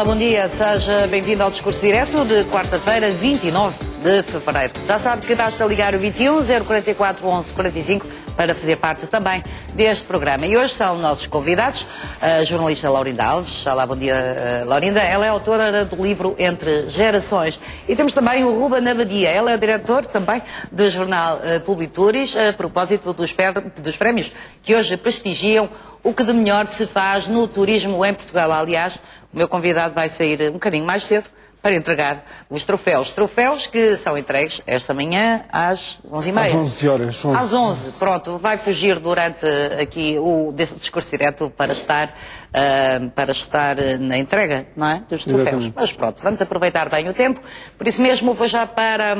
Olá, bom dia. Seja bem-vindo ao Discurso Direto de quarta-feira, 29 de fevereiro. Já sabe que basta ligar o 21 044 11 45 para fazer parte também deste programa. E hoje são nossos convidados a jornalista Laurinda Alves. Olá, bom dia, Laurinda. Ela é autora do livro Entre Gerações. E temos também o Ruben Abadia. Ela é diretor também do jornal Publituris, a propósito dos prémios que hoje prestigiam o que de melhor se faz no turismo em Portugal. Aliás, o meu convidado vai sair um bocadinho mais cedo para entregar os troféus. Troféus que são entregues esta manhã às 11h30. Às 11 horas. Às 11, pronto. Vai fugir durante aqui o Discurso Direto para estar na entrega, não é? Dos troféus. Exatamente. Mas pronto, vamos aproveitar bem o tempo. Por isso mesmo vou já para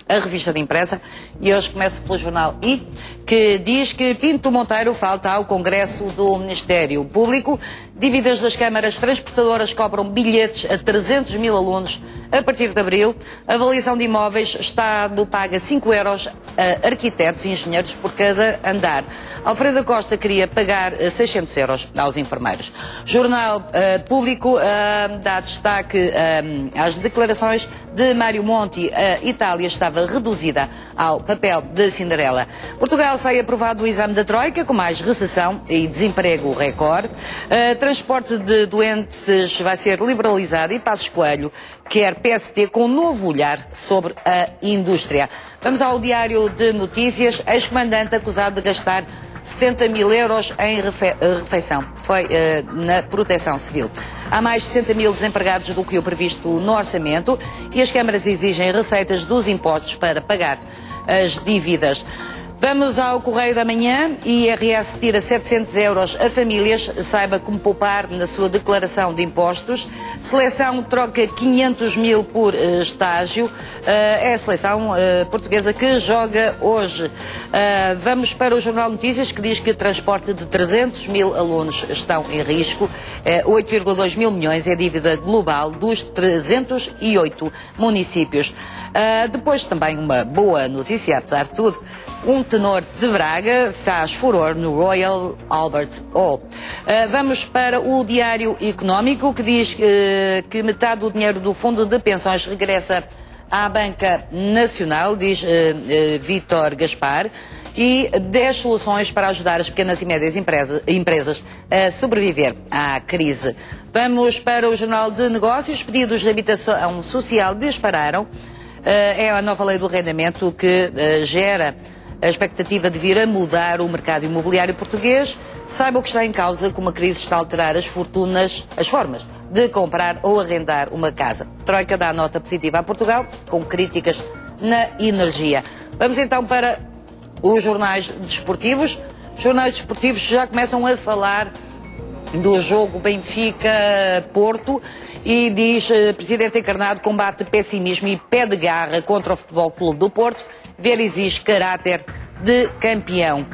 a revista de imprensa e hoje começo pelo jornal I, que diz que Pinto Monteiro falta ao Congresso do Ministério Público. Dívidas das câmaras transportadoras cobram bilhetes a 300 mil alunos a partir de abril. A avaliação de imóveis, Estado paga 5 euros a arquitetos e engenheiros por cada andar. Alfredo Costa queria pagar 600 euros aos enfermeiros. Jornal Público dá destaque às declarações de Mário Monti. A Itália estava reduzida ao papel de Cinderela. Portugal sai aprovado do exame da Troika, com mais recessão e desemprego recorde. Transporte de doentes vai ser liberalizado e Passos Coelho quer PST com um novo olhar sobre a indústria. Vamos ao Diário de Notícias. Ex-comandante acusado de gastar 70 mil euros em refeição. Foi na Proteção Civil. Há mais de 60 mil desempregados do que o previsto no orçamento e as câmaras exigem receitas dos impostos para pagar as dívidas. Vamos ao Correio da Manhã. IRS tira 700 euros a famílias. Saiba como poupar na sua declaração de impostos. Seleção troca 500 mil por estágio. É a seleção portuguesa que joga hoje. Vamos para o Jornal Notícias, que diz que transporte de 300 mil alunos estão em risco. 8,2 mil milhões é a dívida global dos 308 municípios. Depois também uma boa notícia, apesar de tudo. Um tenor de Braga faz furor no Royal Albert Hall. Vamos para o Diário Económico, que diz que metade do dinheiro do Fundo de Pensões regressa à Banca Nacional, diz Vítor Gaspar, e 10 soluções para ajudar as pequenas e médias empresas a sobreviver à crise. Vamos para o Jornal de Negócios. Pedidos de habitação social dispararam. É a nova lei do arrendamento que gera a expectativa de vir a mudar o mercado imobiliário português. Saiba o que está em causa, como a crise está a alterar as formas de comprar ou arrendar uma casa. Troika dá nota positiva a Portugal, com críticas na energia. Vamos então para os jornais desportivos. Os jornais desportivos já começam a falar do jogo Benfica-Porto e diz Presidente encarnado combate pessimismo e pé de garra contra o Futebol Clube do Porto. Ver exige caráter de campeão.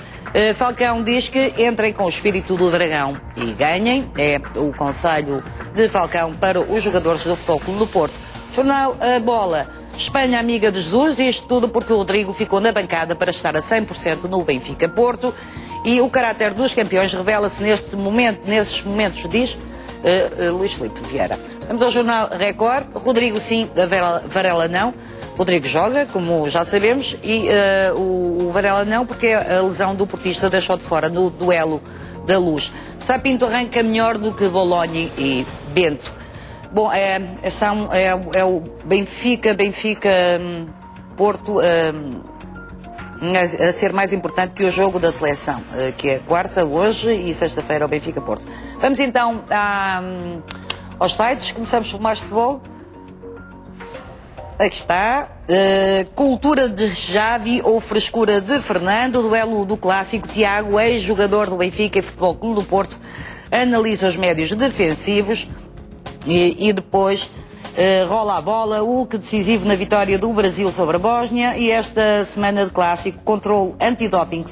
Falcão diz que entrem com o espírito do dragão e ganhem. É o conselho de Falcão para os jogadores do Futebol Clube do Porto. Jornal A Bola. Espanha amiga de Jesus, isto tudo porque o Rodrigo ficou na bancada para estar a 100% no Benfica-Porto. E o caráter dos campeões revela-se nesses momentos, diz Luís Filipe Vieira. Vamos ao Jornal Record. Rodrigo sim, Varela não. Rodrigo joga, como já sabemos, e o Varela não, porque a lesão do portista deixou de fora no duelo da Luz. Sapinto arranca melhor do que Bologna e Bento. Bom, é o Benfica, Porto a ser mais importante que o jogo da seleção, que é quarta hoje e sexta-feira o Benfica-Porto. Vamos então aos sites. Começamos por mais futebol. Aqui está. Cultura de Javi ou frescura de Fernando. Duelo do clássico. Tiago, ex-jogador do Benfica e Futebol Clube do Porto, analisa os médios defensivos e depois rola a bola. Hulk decisivo na vitória do Brasil sobre a Bósnia. E esta semana de clássico, controle antidoping,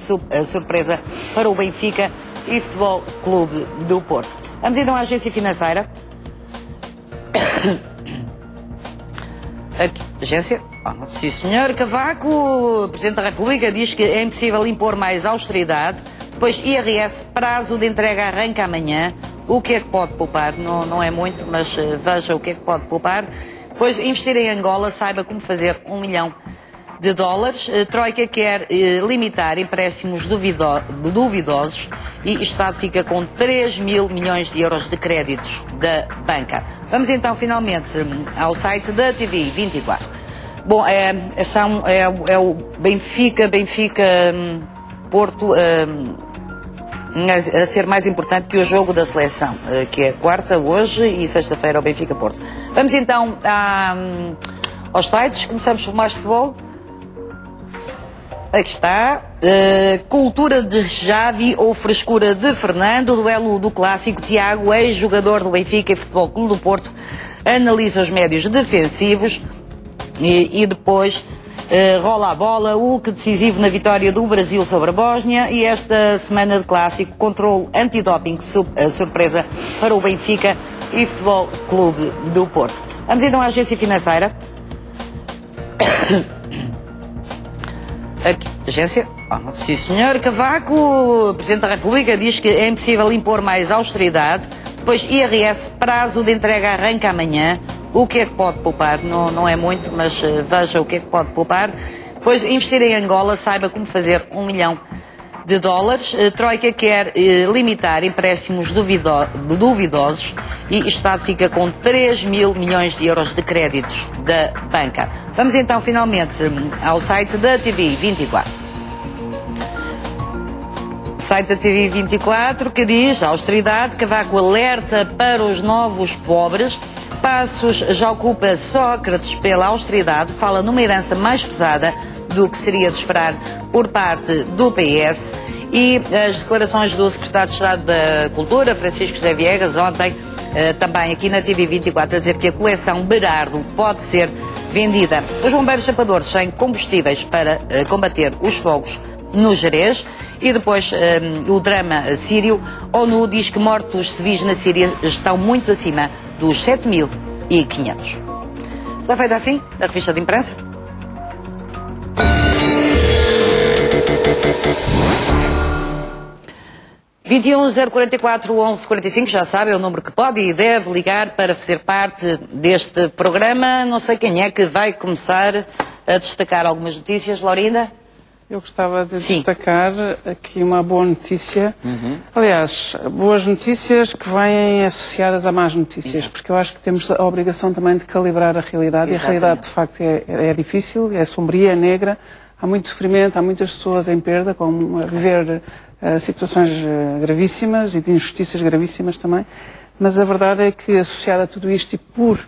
surpresa para o Benfica e Futebol Clube do Porto. Vamos então à agência financeira. Agência? Sim, senhor. Cavaco, Presidente da República, diz que é impossível impor mais austeridade. Depois, IRS, prazo de entrega arranca amanhã. o que é que pode poupar, não é muito, mas veja o que é que pode poupar. Depois, investir em Angola, saiba como fazer $1 milhão. Troika quer limitar empréstimos duvidosos e o Estado fica com 3 mil milhões de euros de créditos da banca. Vamos então finalmente ao site da TV 24. Bom, é o Benfica Porto a ser mais importante que o jogo da seleção, que é quarta hoje e sexta-feira o Benfica Porto. Vamos então aos sites, começamos por mais futebol. Aqui está. Cultura de Xavi ou frescura de Fernando, duelo do clássico. Tiago, ex-jogador do Benfica e Futebol Clube do Porto, analisa os médios defensivos e depois rola a bola. Hulk decisivo na vitória do Brasil sobre a Bósnia e esta semana de clássico, controle antidoping surpresa para o Benfica e Futebol Clube do Porto. Vamos então à agência financeira. Aqui, agência. Sim, senhor. Cavaco, Presidente da República, diz que é impossível impor mais austeridade. Depois, IRS, prazo de entrega arranca amanhã. O que é que pode poupar? Não é muito, mas veja o que é que pode poupar. Depois, investir em Angola, saiba como fazer $1 milhão. Troika quer limitar empréstimos duvidosos e o Estado fica com 3 mil milhões de euros de créditos da banca. Vamos então finalmente ao site da TV 24. Site da TV 24 que diz: austeridade, Cavaco alerta para os novos pobres. Passos já ocupa Sócrates pela austeridade, fala numa herança mais pesada do que seria de esperar por parte do PS. E as declarações do Secretário de Estado da Cultura, Francisco José Viegas, ontem, também aqui na TV 24, a dizer que a coleção Berardo pode ser vendida. Os bombeiros chapadores sem combustíveis para combater os fogos no Gerês. E depois o drama sírio. ONU diz que mortos civis na Síria estão muito acima dos 7.500. Está feita assim a revista de imprensa? (21 044 11 45), já sabe, é o número que pode e deve ligar para fazer parte deste programa. Não sei quem é que vai começar a destacar algumas notícias. Laurinda? Eu gostava de destacar aqui uma boa notícia. Aliás, boas notícias que vêm associadas a más notícias, porque eu acho que temos a obrigação também de calibrar a realidade. E a realidade, de facto, é difícil, é sombria, é negra. Há muito sofrimento, há muitas pessoas em perda, a viver situações gravíssimas e de injustiças gravíssimas também. Mas a verdade é que, associado a tudo isto e por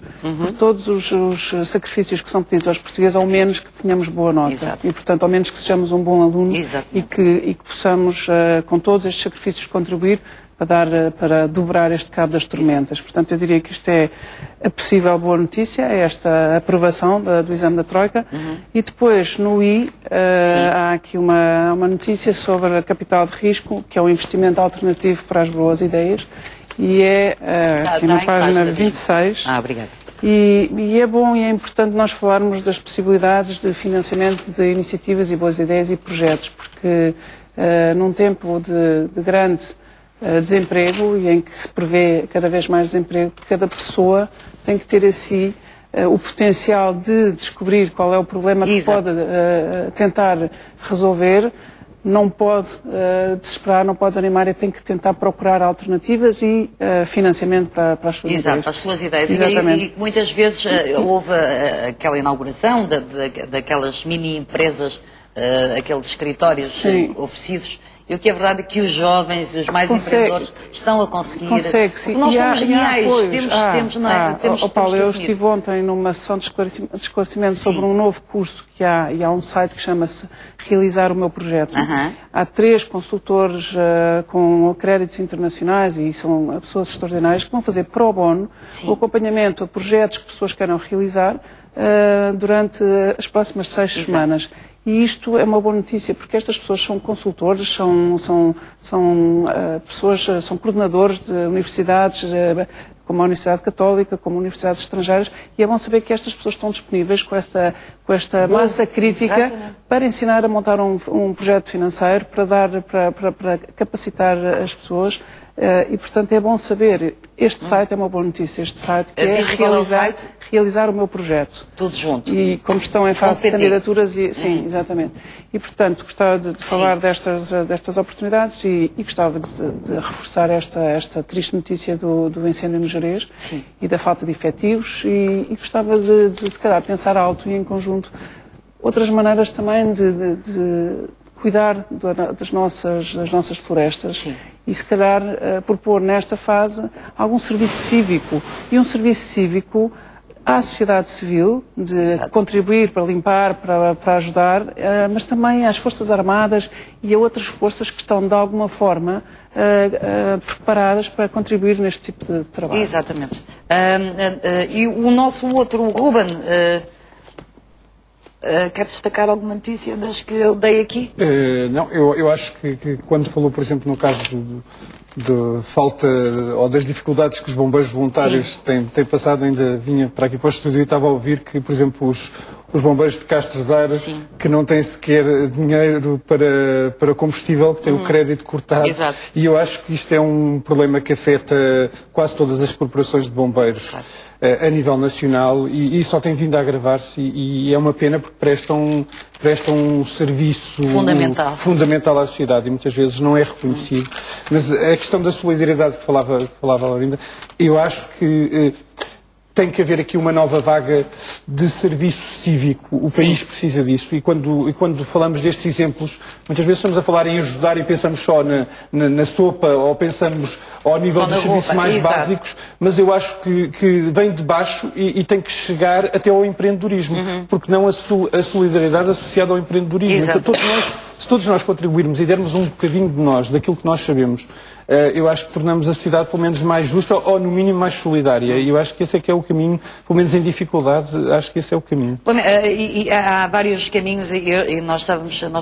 todos os sacrifícios que são pedidos aos portugueses, ao menos que tenhamos boa nota. Exato. E, portanto, ao menos que sejamos um bom aluno e que possamos, com todos estes sacrifícios, contribuir para dobrar este cabo das tormentas. Portanto, eu diria que isto é a possível boa notícia, é esta aprovação do exame da Troika. E depois, no I, há aqui uma notícia sobre a capital de risco, que é um investimento alternativo para as boas ideias. E é aqui na página 26. Obrigada. E é bom e é importante nós falarmos das possibilidades de financiamento de iniciativas e boas ideias e projetos, porque num tempo de grande desemprego e em que se prevê cada vez mais desemprego, cada pessoa tem que ter assim o potencial de descobrir qual é o problema que pode tentar resolver. Não pode desesperar, não pode desanimar e tem que tentar procurar alternativas e financiamento para as suas ideias. Exato, para as suas ideias. Exatamente. E muitas vezes houve aquela inauguração daquelas mini-empresas, aqueles escritórios oferecidos. E o que é verdade é que os jovens e os mais empreendedores estão a conseguir. Consegue-se. Nós somos geniais, temos Paulo, eu estive ontem numa sessão de esclarecimento sobre um novo curso que há, e há um site que chama-se Realizar o Meu Projeto. Há 3 consultores com créditos internacionais e são pessoas extraordinárias que vão fazer pro bono o acompanhamento a projetos que pessoas queiram realizar durante as próximas 6 semanas. E isto é uma boa notícia, porque estas pessoas são consultores, são pessoas, são coordenadores de universidades, como a Universidade Católica, como universidades estrangeiras, e é bom saber que estas pessoas estão disponíveis com esta massa crítica para ensinar a montar um projeto financeiro, para capacitar as pessoas E, portanto, é bom saber, este site é uma boa notícia, este site que é realizar o meu projeto. Tudo junto. E como estão em fase de candidaturas, sim, exatamente. E, portanto, gostava de falar destas oportunidades e gostava de reforçar esta triste notícia do incêndio no Gerês e da falta de efetivos e gostava de, se calhar, pensar alto e em conjunto outras maneiras também de cuidar das nossas florestas e, se calhar, propor nesta fase algum serviço cívico. E um serviço cívico à sociedade civil, de contribuir para limpar, para ajudar, mas também às Forças Armadas e a outras forças que estão, de alguma forma, preparadas para contribuir neste tipo de trabalho. Exatamente. E o nosso outro, o Ruben, quer destacar alguma notícia das que eu dei aqui? Não, eu acho que quando falou, por exemplo, no caso de falta ou das dificuldades que os bombeiros voluntários têm passado, ainda vinha para aqui para o estúdio e estava a ouvir que, por exemplo, os bombeiros de Castros de Aire, que não têm sequer dinheiro para combustível, que têm o crédito cortado. Exato. E eu acho que isto é um problema que afeta quase todas as corporações de bombeiros a nível nacional e só tem vindo a agravar-se e é uma pena porque prestam um serviço fundamental à sociedade e muitas vezes não é reconhecido. Mas a questão da solidariedade que falava a Laurinda, eu acho que tem que haver aqui uma nova vaga de serviço cívico. O país precisa disso. E quando falamos destes exemplos, muitas vezes estamos a falar em ajudar e pensamos só na sopa ou pensamos ao nível dos serviços mais básicos, mas eu acho que vem de baixo e tem que chegar até ao empreendedorismo, porque não a solidariedade associada ao empreendedorismo. Então, se todos nós contribuirmos e dermos um bocadinho de nós, daquilo que nós sabemos, eu acho que tornamos a sociedade pelo menos mais justa ou no mínimo mais solidária. E eu acho que esse é que é o caminho, pelo menos em dificuldade, acho que esse é o caminho. E há vários caminhos e nós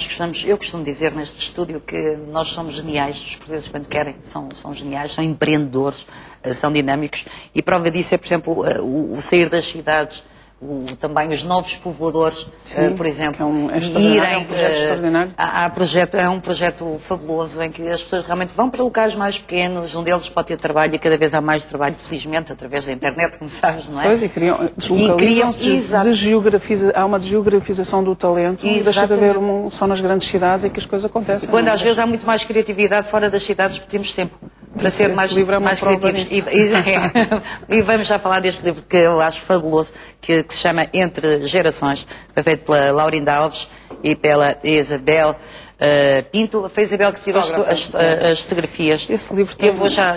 gostamos, eu costumo dizer neste estúdio que nós somos geniais, os portugueses quando querem são geniais, são empreendedores, são dinâmicos e prova disso é, por exemplo, o sair das cidades. Também os novos povoadores, por exemplo, irem. É um projeto fabuloso em que as pessoas realmente vão para locais mais pequenos, onde eles podem ter trabalho e cada vez há mais trabalho, felizmente, através da internet, como sabes, não é? Pois, e deslocalizam-se, há uma desgeografização do talento e deixa de haver só nas grandes cidades é que as coisas acontecem. Quando às vezes há muito mais criatividade fora das cidades, temos tempo para ser mais criativos. E vamos já falar deste livro que eu acho fabuloso, que se chama Entre Gerações, foi feito pela Laurinda Alves e pela Isabel Pinto. Foi a Isabel que tirou as fotografias. Esse livro eu vou já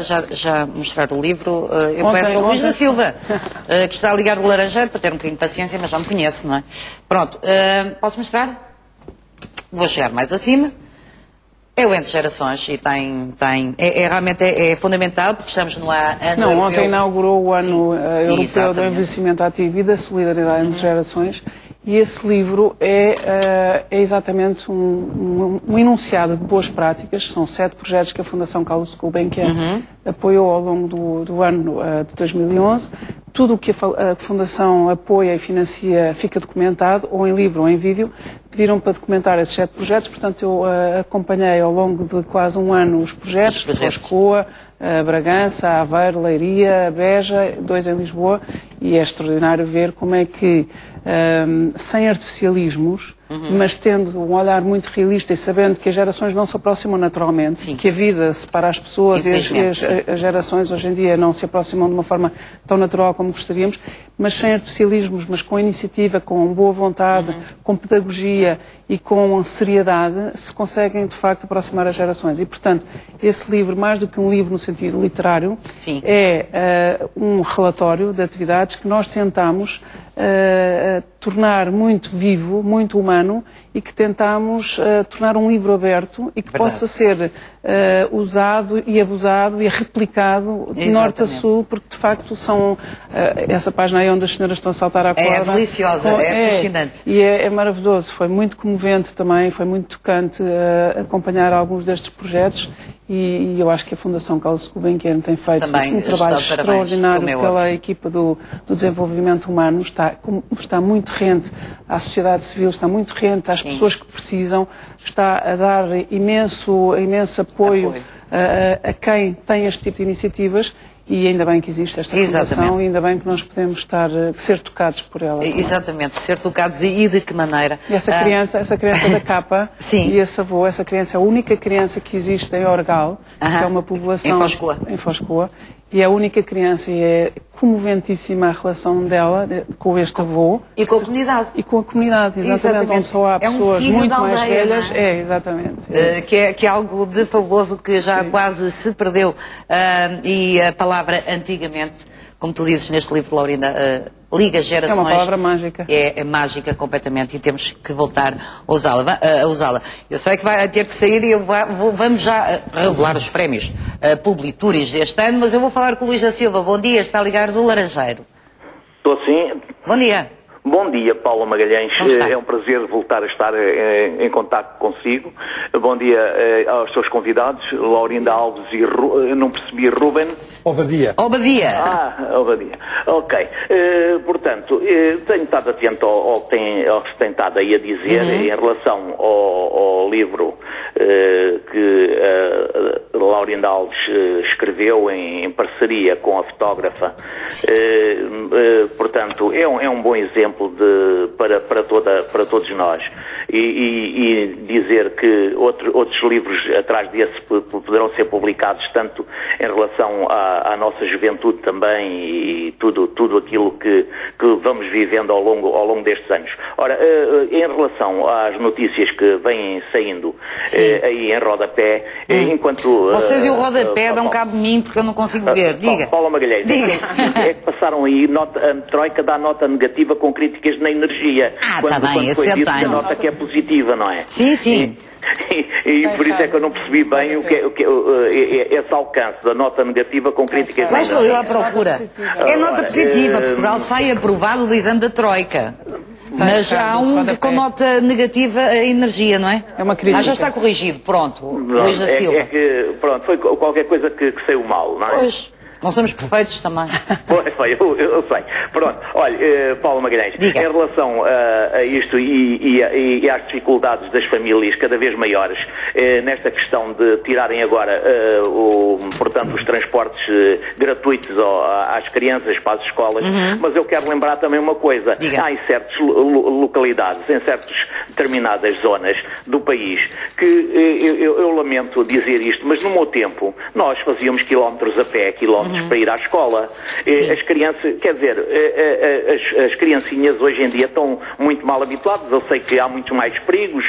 mostrar o livro. Eu peço ao Luís da Silva, que está a ligar o laranjeiro, para ter um bocadinho de paciência, mas já me conhece, não é? Pronto, posso mostrar? Vou chegar mais acima. É o Entre Gerações e realmente é fundamental porque estamos no ano europeu. Ontem inaugurou o ano europeu do envelhecimento ativo e da solidariedade entre gerações e esse livro é exatamente um enunciado de boas práticas. São 7 projetos que a Fundação Carlos Gulbenkian apoiou ao longo do ano de 2011. Tudo o que a Fundação apoia e financia fica documentado, ou em livro ou em vídeo. Pediram para documentar esses 7 projetos, portanto eu acompanhei ao longo de quase um ano os projetos. Lisboa, Bragança, Aveiro, Leiria, Beja, 2 em Lisboa, e é extraordinário ver como é que, sem artificialismos, mas tendo um olhar muito realista e sabendo que as gerações não se aproximam naturalmente, que a vida separa as pessoas e as gerações hoje em dia não se aproximam de uma forma tão natural como gostaríamos, mas sem artificialismos, mas com iniciativa, com boa vontade, com pedagogia e com seriedade, se conseguem de facto aproximar as gerações. E portanto, esse livro, mais do que um livro no sentido literário, é um relatório de atividades que nós tentamos tornar muito vivo, muito humano e que tentamos tornar um livro aberto e que possa ser usado e abusado e replicado de norte a sul, porque de facto são essa página aí onde as senhoras estão a saltar à corda. É deliciosa, é fascinante. E é maravilhoso, foi muito comovente também, foi muito tocante acompanhar alguns destes projetos e eu acho que a Fundação Carlos Gulbenkian tem feito também um trabalho extraordinário pela equipa do desenvolvimento humano, está muito rente à sociedade civil, está muito rente às pessoas que precisam, está a dar imenso apoio a quem tem este tipo de iniciativas. E ainda bem que existe esta fundação e ainda bem que nós podemos ser tocados por ela. Exatamente, ser tocados e de que maneira? E essa criança da capa e esse avô, essa criança é a única criança que existe em Orgal, que é uma população em Foscoa, e é a única criança e é comoventíssima a relação dela com este avô. E com a comunidade. E com a comunidade, exatamente. Onde só há pessoas muito mais velhas. Exatamente. Que é algo de fabuloso que já quase se perdeu. E a palavra antigamente, como tu dizes neste livro, Laurinda, liga gerações. É uma palavra mágica. É mágica completamente e temos que voltar a usá-la. Eu sei que vai ter que sair e vamos já revelar os prémios Publituris deste ano, mas eu vou falar com o Luís da Silva. Bom dia, está a ligar do Laranjeiro. Estou sim. Bom dia. Bom dia, Paula Magalhães. É um prazer voltar a estar em contacto consigo. Bom dia aos seus convidados, Laurinda Alves e não percebi, Ruben. Obadia. Obadia. Obadia. Ok. Portanto, tenho estado atento ao que se tem estado aí a dizer em relação ao livro que Laurinda Alves escreveu em parceria com a fotógrafa. Portanto, é um bom exemplo para todos nós. E dizer que outros livros atrás desse poderão ser publicados tanto em relação à nossa juventude também e tudo aquilo que vamos vivendo ao longo destes anos. Ora, em relação às notícias que vêm saindo aí em rodapé, enquanto... Vocês e o rodapé dão cabo de mim porque eu não consigo ver. Diga. Paula Magalhães, é que passaram aí, a Troika dá nota negativa com críticas na energia. Está bem, quando foi dito que a nota que é positiva, não é? Sim. E por isso é que eu não percebi bem esse alcance da nota negativa com críticas. Mas estou eu à procura. É nota positiva. Portugal sai aprovado do exame da Troika. Mas há com nota negativa a energia, não é? É uma crítica. Já está corrigido, pronto. Luís da Silva. Pronto, foi qualquer coisa que saiu mal, não é? Pois. Não somos perfeitos também. Eu sei. Pronto. Olha, Paula Magalhães, diga. Em relação a isto e às dificuldades das famílias cada vez maiores, nesta questão de tirarem agora, portanto, os transportes gratuitos às crianças para as escolas, mas eu quero lembrar também uma coisa. Diga. Há em certas localidades, em certas determinadas zonas do país, que eu lamento dizer isto, mas no meu tempo, nós fazíamos quilómetros a pé, para ir à escola. As crianças, quer dizer, as criancinhas hoje em dia estão muito mal habituadas. Eu sei que há muito mais perigos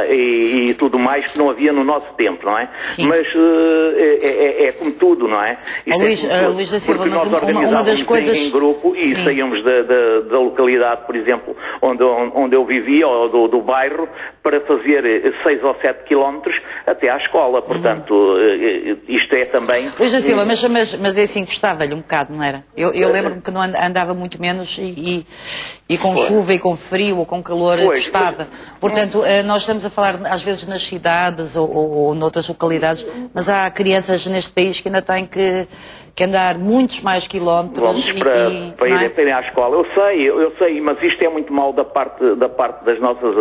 e tudo mais que não havia no nosso tempo, não é? Sim. Mas é como tudo, não é? Luís da Silva, mas uma das coisas... em grupo e saímos da localidade, por exemplo, onde eu vivia, ou do bairro, para fazer 6 ou 7 quilómetros até à escola. Portanto, isto é também... Luís da Silva, mas é assim, gostava-lhe um bocado, não era? Eu lembro-me que não andava muito menos e com chuva e com frio ou com calor gostava. Portanto, nós estamos a falar às vezes nas cidades ou noutras localidades, mas há crianças neste país que ainda têm que andar muitos mais quilómetros para irem à escola. Eu sei, mas isto é muito mal da parte das nossas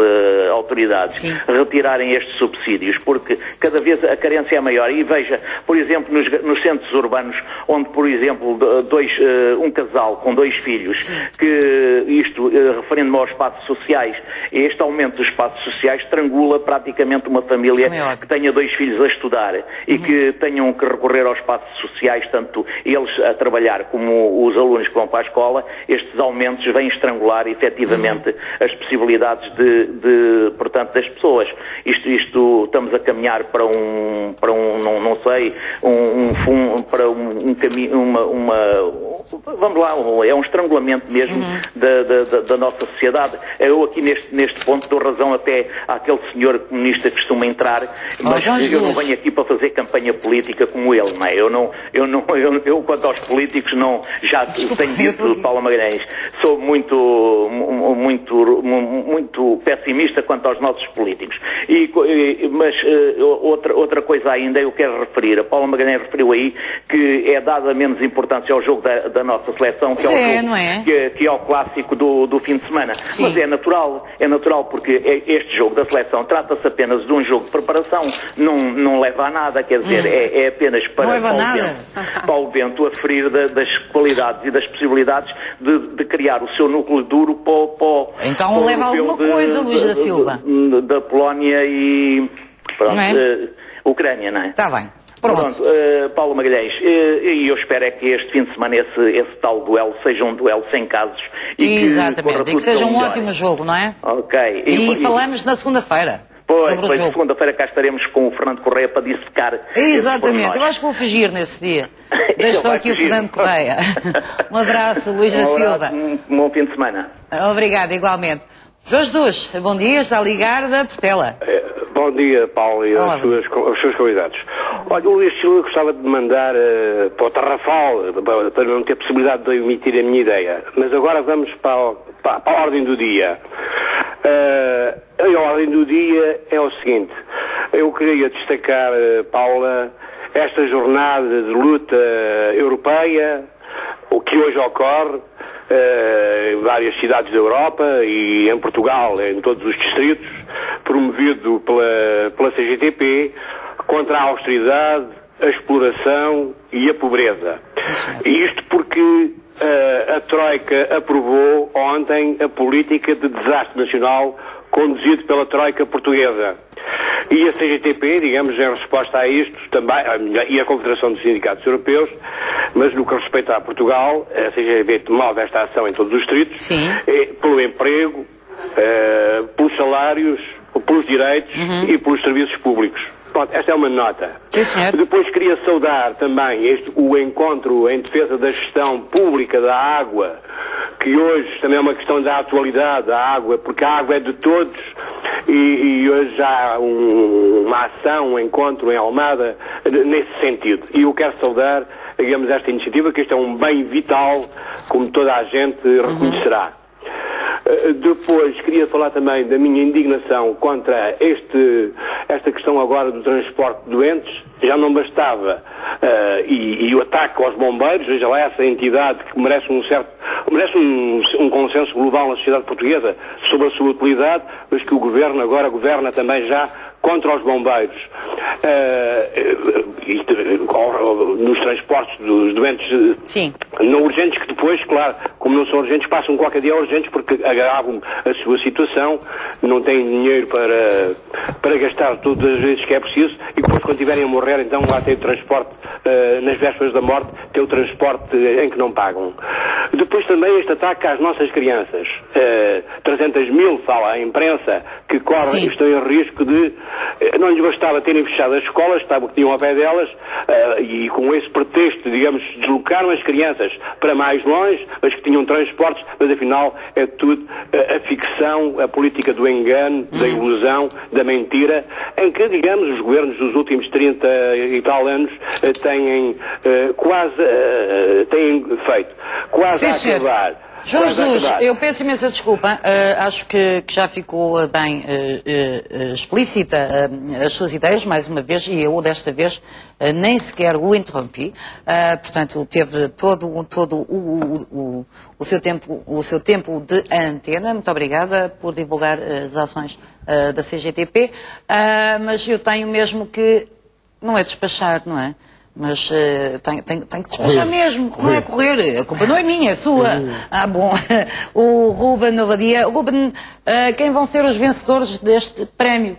autoridades retirarem estes subsídios, porque cada vez a carência é maior. E veja, por exemplo, nos centros urbanos, onde, por exemplo, um casal com 2 filhos, que isto, referindo-me aos espaços sociais, este aumento dos espaços sociais estrangula praticamente uma família que tenha 2 filhos a estudar e que tenham que recorrer aos espaços sociais, tanto eles a trabalhar como os alunos que vão para a escola. Estes aumentos vêm estrangular efetivamente as possibilidades portanto, das pessoas. Isto estamos a caminhar para vamos lá, é um estrangulamento mesmo da nossa sociedade. Eu aqui neste ponto dou razão até àquele senhor comunista que costuma entrar, mas eu não venho aqui para fazer campanha política como ele, não é? Eu quanto aos políticos, já tenho dito, Paula Magalhães, sou muito pessimista quanto aos nossos políticos. Mas outra coisa ainda eu quero referir. A Paula Magalhães referiu aí que é dada menos importância ao jogo da nossa seleção, que que é o clássico do fim de semana. Sim. Mas é natural porque este jogo da seleção trata-se apenas de um jogo de preparação, não leva a nada, quer dizer, é apenas para Paulo Bento aferir das qualidades e das possibilidades de criar o seu núcleo duro para então leva alguma coisa, Luís da Silva. Da Polónia e Ucrânia, não é? Está bem. Pronto. Paulo Magalhães, e eu espero é que este fim de semana esse tal duelo seja um duelo sem casos. Exatamente, e que seja um ótimo jogo, não é? Ok. E falamos na segunda-feira. Pois, segunda-feira cá estaremos com o Fernando Correia para dissecar. Exatamente, eu acho que vou fugir nesse dia. Deixo só aqui o Fernando Correia. Um abraço, Luís da Silva. Um bom fim de semana. Obrigado, igualmente. João Jesus, bom dia, está a ligar da Portela. Bom dia, Paulo, e aos seus convidados. Olha, o Luís Silva gostava de mandar para o Tarrafal, para não ter possibilidade de eu emitir a minha ideia. Mas agora vamos para a ordem do dia. A ordem do dia é o seguinte. Eu queria destacar, Paula, esta jornada de luta europeia, o que hoje ocorre em várias cidades da Europa e em Portugal, em todos os distritos, promovido pela CGTP, contra a austeridade, a exploração e a pobreza. E isto porque a Troika aprovou ontem a política de desastre nacional conduzido pela Troika portuguesa. E a CGTP, digamos, em resposta a isto, também, e a Confederação dos Sindicatos Europeus, mas no que respeita a Portugal, a CGTP promove esta ação em todos os distritos, pelo emprego, pelos salários, pelos direitos e pelos serviços públicos. Pronto, esta é uma nota. Depois queria saudar também o encontro em defesa da gestão pública da água, que hoje também é uma questão da atualidade da água, porque a água é de todos, e hoje há uma ação, um encontro em Almada nesse sentido. E eu quero saudar, digamos, esta iniciativa, que este é um bem vital, como toda a gente reconhecerá. Depois queria falar também da minha indignação contra esta questão agora do transporte de doentes. Já não bastava e o ataque aos bombeiros, veja lá, essa entidade que merece um consenso global na sociedade portuguesa sobre a sua utilidade, mas que o Governo agora governa também já contra os bombeiros. Nos transportes dos doentes não urgentes, que depois, claro, como não são urgentes, passam qualquer dia urgentes porque agravam a sua situação, não têm dinheiro para gastar todas as vezes que é preciso, e depois, quando tiverem a morrer, então lá tem o transporte, nas vésperas da morte, tem o transporte em que não pagam. Depois também este ataque às nossas crianças. 300 mil, fala a imprensa, que estão em risco de... Não lhes bastava terem fechado as escolas, que tinham ao pé delas, e com esse pretexto, digamos, deslocaram as crianças para mais longe, as que tinham transportes, mas afinal é tudo a ficção, a política do engano, da ilusão, da mentira, em que, digamos, os governos dos últimos 30 e tal anos têm feito. Quase a acabar. João Jesus, eu peço imensa desculpa, acho que já ficou bem explícita as suas ideias, mais uma vez, e eu desta vez nem sequer o interrompi, portanto teve todo o seu tempo de antena. Muito obrigada por divulgar as ações da CGTP, mas eu tenho mesmo que, não é despachar, não é? Mas tem que despachar mesmo, não é correr, a culpa não é minha, é sua. Bom, o Ruben Ovadia. Ruben, quem vão ser os vencedores deste prémio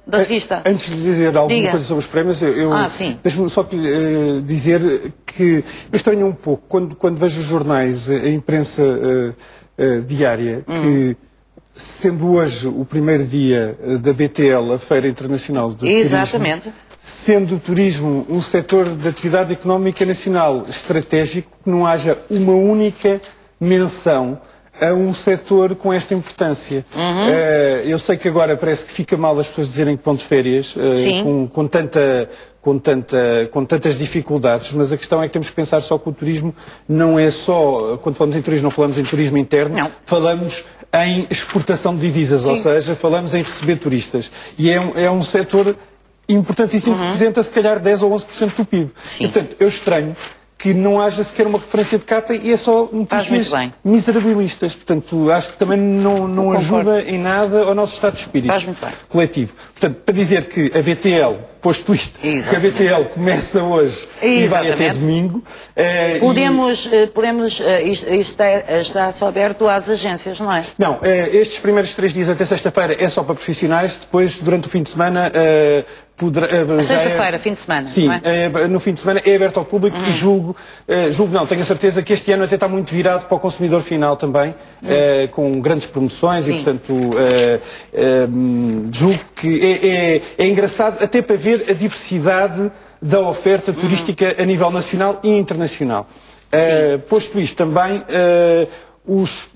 da revista? Antes de dizer alguma coisa sobre os prémios, deixe-me só dizer que eu estranho um pouco, quando vejo os jornais, a imprensa diária, que... Sendo hoje o primeiro dia da BTL, a Feira Internacional de Turismo, sendo o turismo um setor de atividade económica nacional estratégico, que não haja uma única menção a um setor com esta importância. Eu sei que agora parece que fica mal as pessoas dizerem que vão de férias, com tantas dificuldades, mas a questão é que temos que pensar só que o turismo não é só, quando falamos em turismo, não falamos em turismo interno, falamos em exportação de divisas, ou seja, falamos em receber turistas. E é um setor importantíssimo, que representa se calhar 10 ou 11% do PIB. E, portanto, eu estranho que não haja sequer uma referência de capa e é só notícias miserabilistas. Portanto, acho que também não ajuda em nada ao nosso estado de espírito coletivo. Portanto, para dizer que a BTL, posto isto, que a BTL começa hoje e vai até domingo... está só aberto às agências, não é? Não, estes primeiros 3 dias até sexta-feira é só para profissionais, depois, durante o fim de semana... Sexta-feira, fim de semana. Sim, não é? No fim de semana é aberto ao público e julgo não, tenho a certeza que este ano até está muito virado para o consumidor final também, com grandes promoções e, portanto, julgo que é engraçado até para ver a diversidade da oferta turística a nível nacional e internacional. Posto isto também, os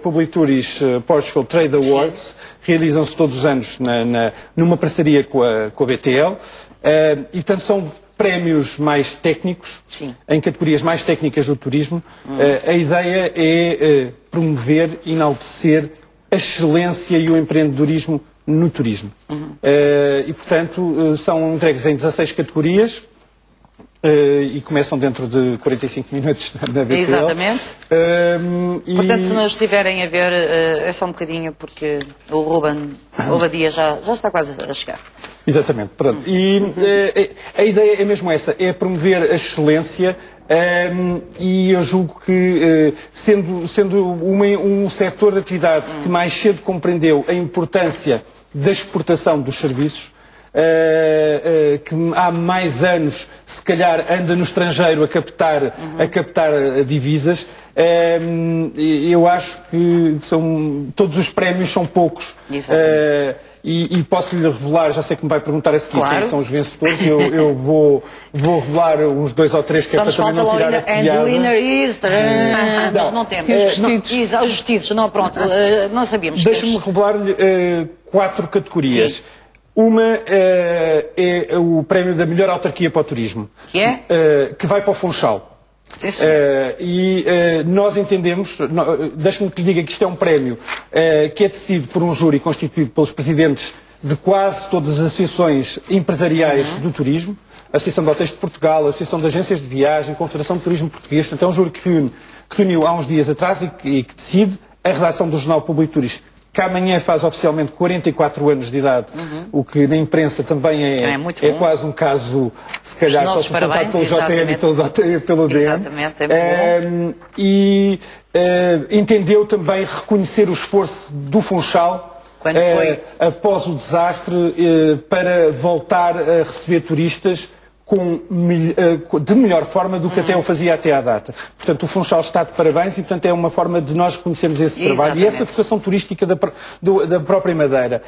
Publituris Portugal Trade Awards realizam-se todos os anos numa parceria com a BTL e, portanto, são prémios mais técnicos, em categorias mais técnicas do turismo. A ideia é promover e enaltecer a excelência e o empreendedorismo no turismo. E, portanto, são entregues em 16 categorias. E começam dentro de 45 minutos na BTL. Exatamente. Portanto, se nos estiverem a ver, é só um bocadinho, porque o Ruben Ovadia já está quase a chegar. Exatamente. Pronto. E a ideia é mesmo essa, é promover a excelência, e eu julgo que, sendo um setor de atividade que mais cedo compreendeu a importância da exportação dos serviços, que há mais anos, se calhar, anda no estrangeiro a captar divisas, eu acho que todos os prémios são poucos. E posso-lhe revelar, já sei que me vai perguntar a seguir quem são os vencedores, eu vou revelar uns 2 ou 3 que é para também não tirar a piada. And winner is... Mas não temos. Os vestidos, não, pronto, não sabíamos. Deixa-me revelar-lhe 4 categorias. Uma é o prémio da melhor autarquia para o turismo, que vai para o Funchal. Nós entendemos, deixe-me que lhe diga que isto é um prémio que é decidido por um júri constituído pelos presidentes de quase todas as associações empresariais do turismo, a Associação de Hotéis de Portugal, a Associação de Agências de Viagem, a Confederação de Turismo Português. Portanto, é um júri que reuniu há uns dias atrás e que decide a redação do jornal Publituris, que amanhã faz oficialmente 44 anos de idade, o que na imprensa também é quase um caso, se calhar, só suportado pelo JN e pelo DM. Exatamente, é muito bom. E entendeu também reconhecer o esforço do Funchal, após o desastre, para voltar a receber turistas de melhor forma do que até o fazia até à data. Portanto, o Funchal está de parabéns e, portanto, é uma forma de nós reconhecermos esse trabalho e essa vocação turística da própria Madeira.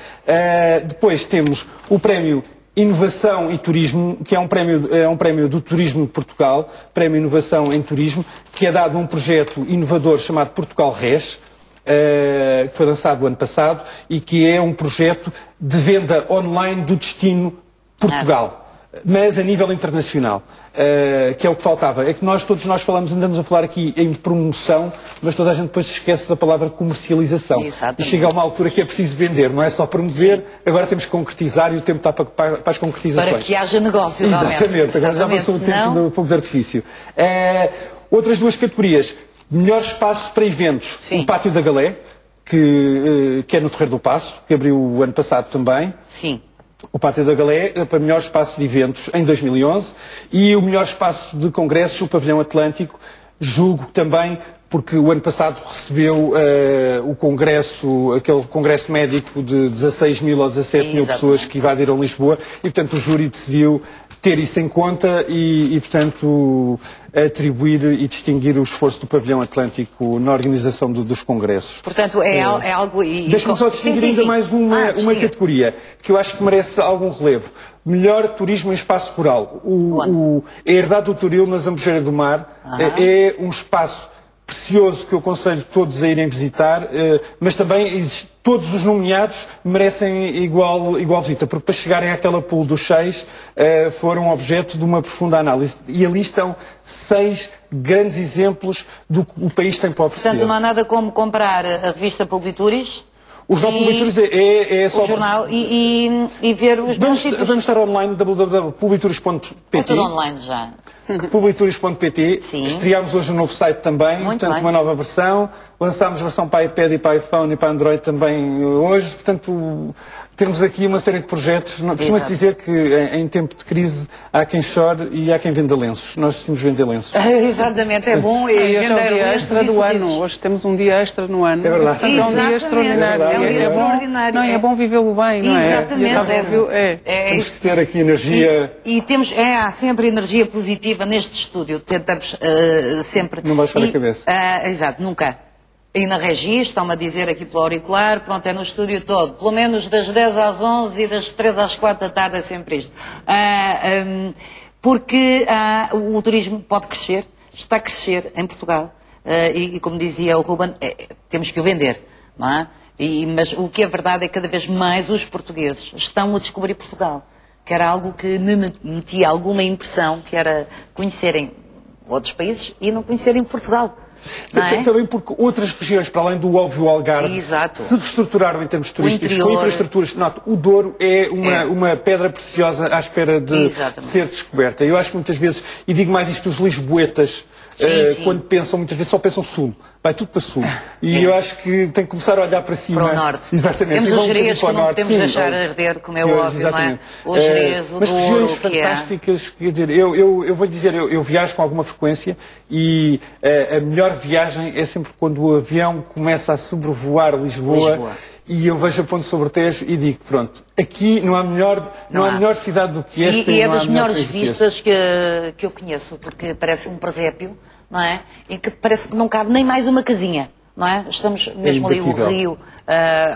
Depois temos o prémio Inovação e Turismo, que é um prémio do Turismo de Portugal, Prémio Inovação em Turismo, que é dado a um projeto inovador chamado Portugal Res, que foi lançado o ano passado e que é um projeto de venda online do destino Portugal. Mas a nível internacional, que é o que faltava. É que todos nós andamos a falar aqui em promoção, mas toda a gente depois se esquece da palavra comercialização. Exatamente. E chega a uma altura que é preciso vender, não é só promover, agora temos que concretizar e o tempo está para as concretizações. Para que haja negócio, realmente. Exatamente, agora já passou o tempo do fogo de artifício. Outras 2 categorias, melhor espaço para eventos, o Pátio da Galé, que é no Terreiro do Paço, que abriu o ano passado também. Sim. O Pátio da Galé para melhor espaço de eventos em 2011 e o melhor espaço de congressos, o Pavilhão Atlântico, julgo também porque o ano passado recebeu aquele congresso médico de 16 mil ou 17 mil pessoas que invadiram Lisboa e, portanto, o júri decidiu ter isso em conta e portanto, atribuir e distinguir o esforço do pavilhão atlântico na organização dos congressos. Portanto, é algo... Deixa-me só distinguir ainda mais uma categoria que eu acho que merece algum relevo. Melhor turismo em espaço rural. A Herdade do Toril, na Zambujeira do Mar, é um espaço precioso que eu aconselho todos a irem visitar, mas também todos os nomeados merecem igual visita, porque para chegarem àquela pool dos 6 foram objeto de uma profunda análise. E ali estão 6 grandes exemplos do que o país tem para oferecer. Portanto, não há nada como comprar a revista Publituris. O jornal Publituris é só... O jornal e ver os bons sítios. Vamos estar online, www.publituris.pt. É tudo online já. Publituris.pt. Estreámos hoje um novo site também, portanto, uma nova versão. Lançámos a versão para iPad e para iPhone e para Android também hoje. Portanto, temos aqui uma série de projetos. Costuma-se dizer que em tempo de crise há quem chore e há quem venda lenços. Nós decidimos vender lenços. Exatamente, é bom. E hoje é um dia extra do ano. Hoje temos um dia extra no ano. É verdade. Portanto, é um dia extraordinário. É um dia extraordinário. Não, é bom vivê-lo bem, não é? Exatamente. Temos que ter aqui energia... E temos, há sempre energia positiva neste estúdio. Tentamos sempre... Não baixar a cabeça. Exato, nunca. E na regia, estão-me a dizer aqui pelo auricular, pronto, é no estúdio todo. Pelo menos das 10 às 11 e das 3 às 4 da tarde é sempre isto. Porque o turismo pode crescer, está a crescer em Portugal. E como dizia o Ruben, temos que o vender, não é? Mas o que é verdade é que cada vez mais os portugueses estão a descobrir Portugal. Que era algo que me metia alguma impressão, que era conhecerem outros países e não conhecerem Portugal. Também porque outras regiões, para além do óbvio Algarve, se reestruturaram em termos turísticos, com infraestruturas. O Douro é uma pedra preciosa à espera de ser descoberta. Eu acho que muitas vezes, e digo mais isto, os lisboetas, quando pensam, muitas vezes só pensam sul. Vai tudo para sul. E eu acho que tem que começar a olhar para cima. Para o norte. Exatamente. Temos os Jerez que não podemos deixar arder, como é óbvio, não é? O Jerez, o Douro, mas regiões fantásticas, quer dizer, eu vou lhe dizer, eu viajo com alguma frequência e a melhor viagem é sempre quando o avião começa a sobrevoar Lisboa. E eu vejo a Ponte sobre o Tejo e digo, pronto, aqui não há melhor cidade do que esta. E é das melhores vistas que eu conheço, porque parece um presépio, não é? E que parece que não cabe nem mais uma casinha, não é? Estamos mesmo ali, o rio,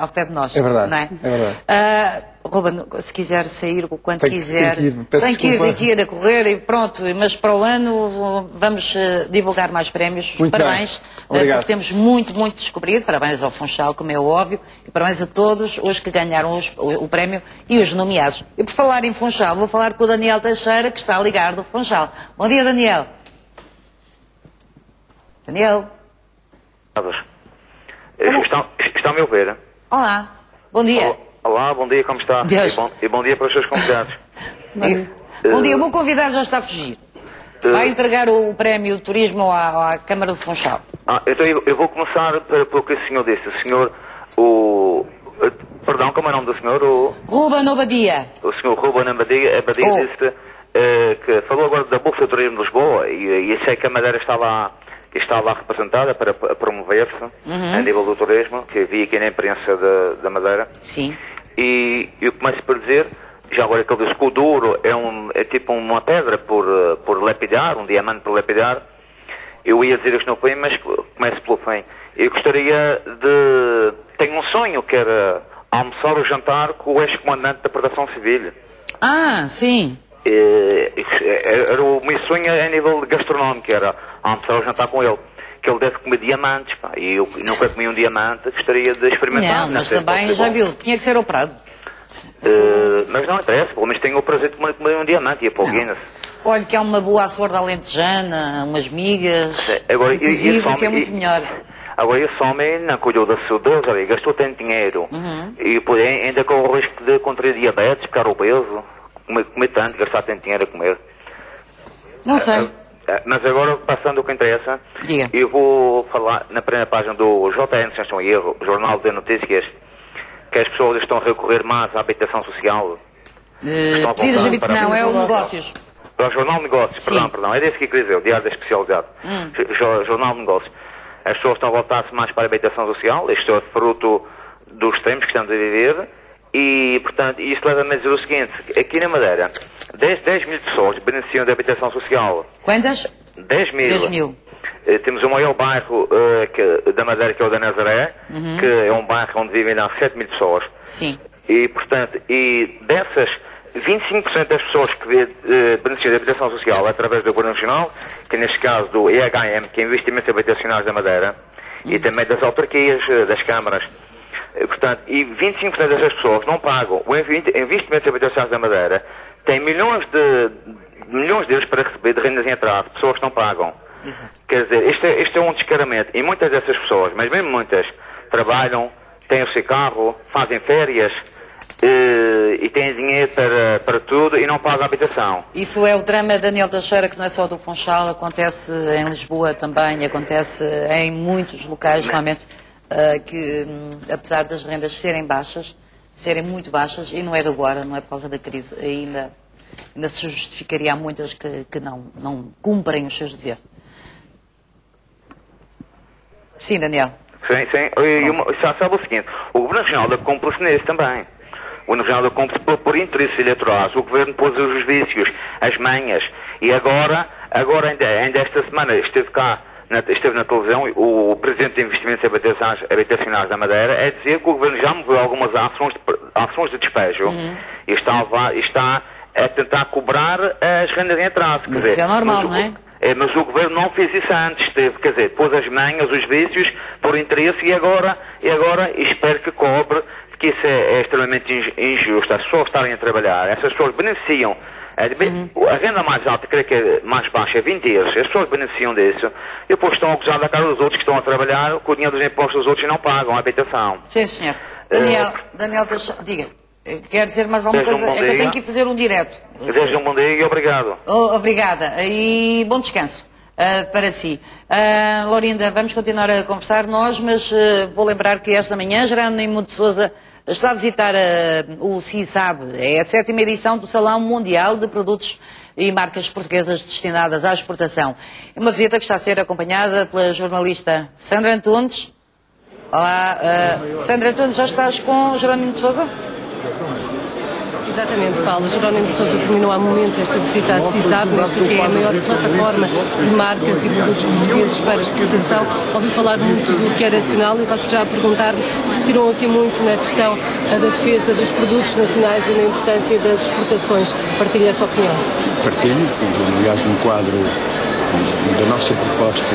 ao pé de nós. É verdade, não é? É verdade. Ruben, se quiser sair o quanto quiser, tem que ir a correr e pronto, mas para o ano vamos divulgar mais prémios. Muito parabéns, porque temos muito a descobrir. Parabéns ao Funchal, como é óbvio, e parabéns a todos os que ganharam o prémio e os nomeados. E por falar em Funchal, vou falar com o Daniel Teixeira, que está a ligar do Funchal. Bom dia, Daniel. Daniel. Está a me ouvir? Olá, bom dia. Olá, bom dia, como está? E bom dia para os seus convidados. Bom dia, o meu convidado já está a fugir. Vai entregar o prémio de turismo à Câmara do Funchal. Então eu vou começar pelo que o senhor disse. O senhor, perdão, como é o nome do senhor? Ruben Obadia. O senhor Ruben Obadia disse que falou agora da Bolsa de Turismo de Lisboa e achei que a Madeira está lá representada para promover-se a nível do turismo, que vi aqui na imprensa da Madeira. Sim. E eu começo por dizer, já agora que ele diz que o Douro é tipo uma pedra por lapidar, um diamante por lapidar. Eu ia dizer isto no fim, mas começo pelo fim. Eu gostaria tenho um sonho, que era almoçar ou jantar com o ex-comandante da Proteção Civil. Sim. Era o meu sonho a nível gastronómico, era almoçar ou jantar com ele. Que ele deve comer diamantes, pá, e eu nunca comi um diamante, gostaria de experimentar. Não, mas também já viu, tinha que ser operado. Mas não interessa, pelo menos tenho o prazer de comer um diamante e a pôr Guinness. Olha que há uma boa açorda alentejana, umas migas, agora, inclusive, que é muito melhor. Agora esse homem não cuidou da saúde, gastou tanto dinheiro, e ainda com o risco de contrair diabetes, ficar obeso, comer tanto, gastar tanto dinheiro a comer. Não sei. Mas agora, passando o que interessa, eu vou falar na primeira página do JN, se não estou em erro, Jornal de Notícias, que as pessoas estão a recorrer mais à habitação social. Não, é o Negócios. Para o Jornal de Negócios, perdão, era isso que eu queria dizer, o Diário da Especialidade. Jornal de Negócios. As pessoas estão a voltar-se mais para a habitação social, isto é fruto dos tempos que estamos a viver, e, portanto, isto leva-me a dizer o seguinte, aqui na Madeira, 10 mil pessoas beneficiam da habitação social. Quantas? 10 mil. 10 mil. Temos o maior bairro da Madeira, que é o da Nazaré, que é um bairro onde vivem 7 mil pessoas. Sim. E, portanto, dessas, 25% das pessoas que beneficiam da habitação social através do Governo Regional, que neste caso do EHM, que é Investimentos Habitacionais da Madeira, e também das autarquias, das câmaras. Portanto, e 25% dessas pessoas não pagam. O Investimentos Habitacionais da Madeira tem milhões deles para receber de rendas em atraso, pessoas que não pagam. Exato. Quer dizer, este é um descaramento. E muitas dessas pessoas, mas mesmo muitas, trabalham, têm o seu carro, fazem férias e têm dinheiro para tudo e não pagam a habitação. Isso é o drama, Daniel Teixeira, que não é só do Funchal, acontece em Lisboa também, acontece em muitos locais, realmente, que apesar das rendas serem baixas, serem muito baixas, e não é de agora, não é por causa da crise, ainda se justificaria a muitas que não cumprem os seus deveres. Sim, Daniel. Sim. E sabe o seguinte, o Governo Regional cumpre-se nesse também. O Governo Regional cumpre-se por interesses eleitorais. O Governo pôs os vícios, as manhas. E agora ainda esta semana esteve na televisão o Presidente de Investimentos Habitacionais da Madeira a dizer que o Governo já moveu algumas ações de despejo e está a tentar cobrar as rendas em atraso. Mas isso é normal, não é? Mas o Governo não fez isso antes, quer dizer, pôs as manhas, os vícios, por interesse, e agora espero que cobre, que isso é extremamente injusto, as pessoas estarem a trabalhar, essas pessoas beneficiam, a renda mais alta, creio que é mais baixa, é 20 euros, as pessoas beneficiam disso, e depois estão a gozar da cara dos outros que estão a trabalhar, com o dinheiro dos impostos dos outros e não pagam a habitação. Sim, senhor. Daniel, diga. Quer dizer mais alguma coisa? É que eu tenho que ir fazer um direto. Desejo um bom dia e obrigado. Obrigada. E bom descanso para si. Laurinda, vamos continuar a conversar nós, mas vou lembrar que esta manhã Jerónimo de Sousa está a visitar o CISAB. É a 7ª edição do Salão Mundial de Produtos e Marcas Portuguesas destinadas à exportação. É uma visita que está a ser acompanhada pela jornalista Sandra Antunes. Olá, Sandra Antunes, já estás com Jerónimo de Sousa? Exatamente, Paulo. Jerónimo de Sousa terminou há momentos esta visita à CISAB, nesta que é a maior plataforma de marcas e produtos portugueses para exportação. Ouvi falar muito do que é nacional e posso já perguntar-lhe, insistiram aqui muito na questão da defesa dos produtos nacionais e na importância das exportações. Partilha essa opinião? Partilho, aliás, um quadro da nossa proposta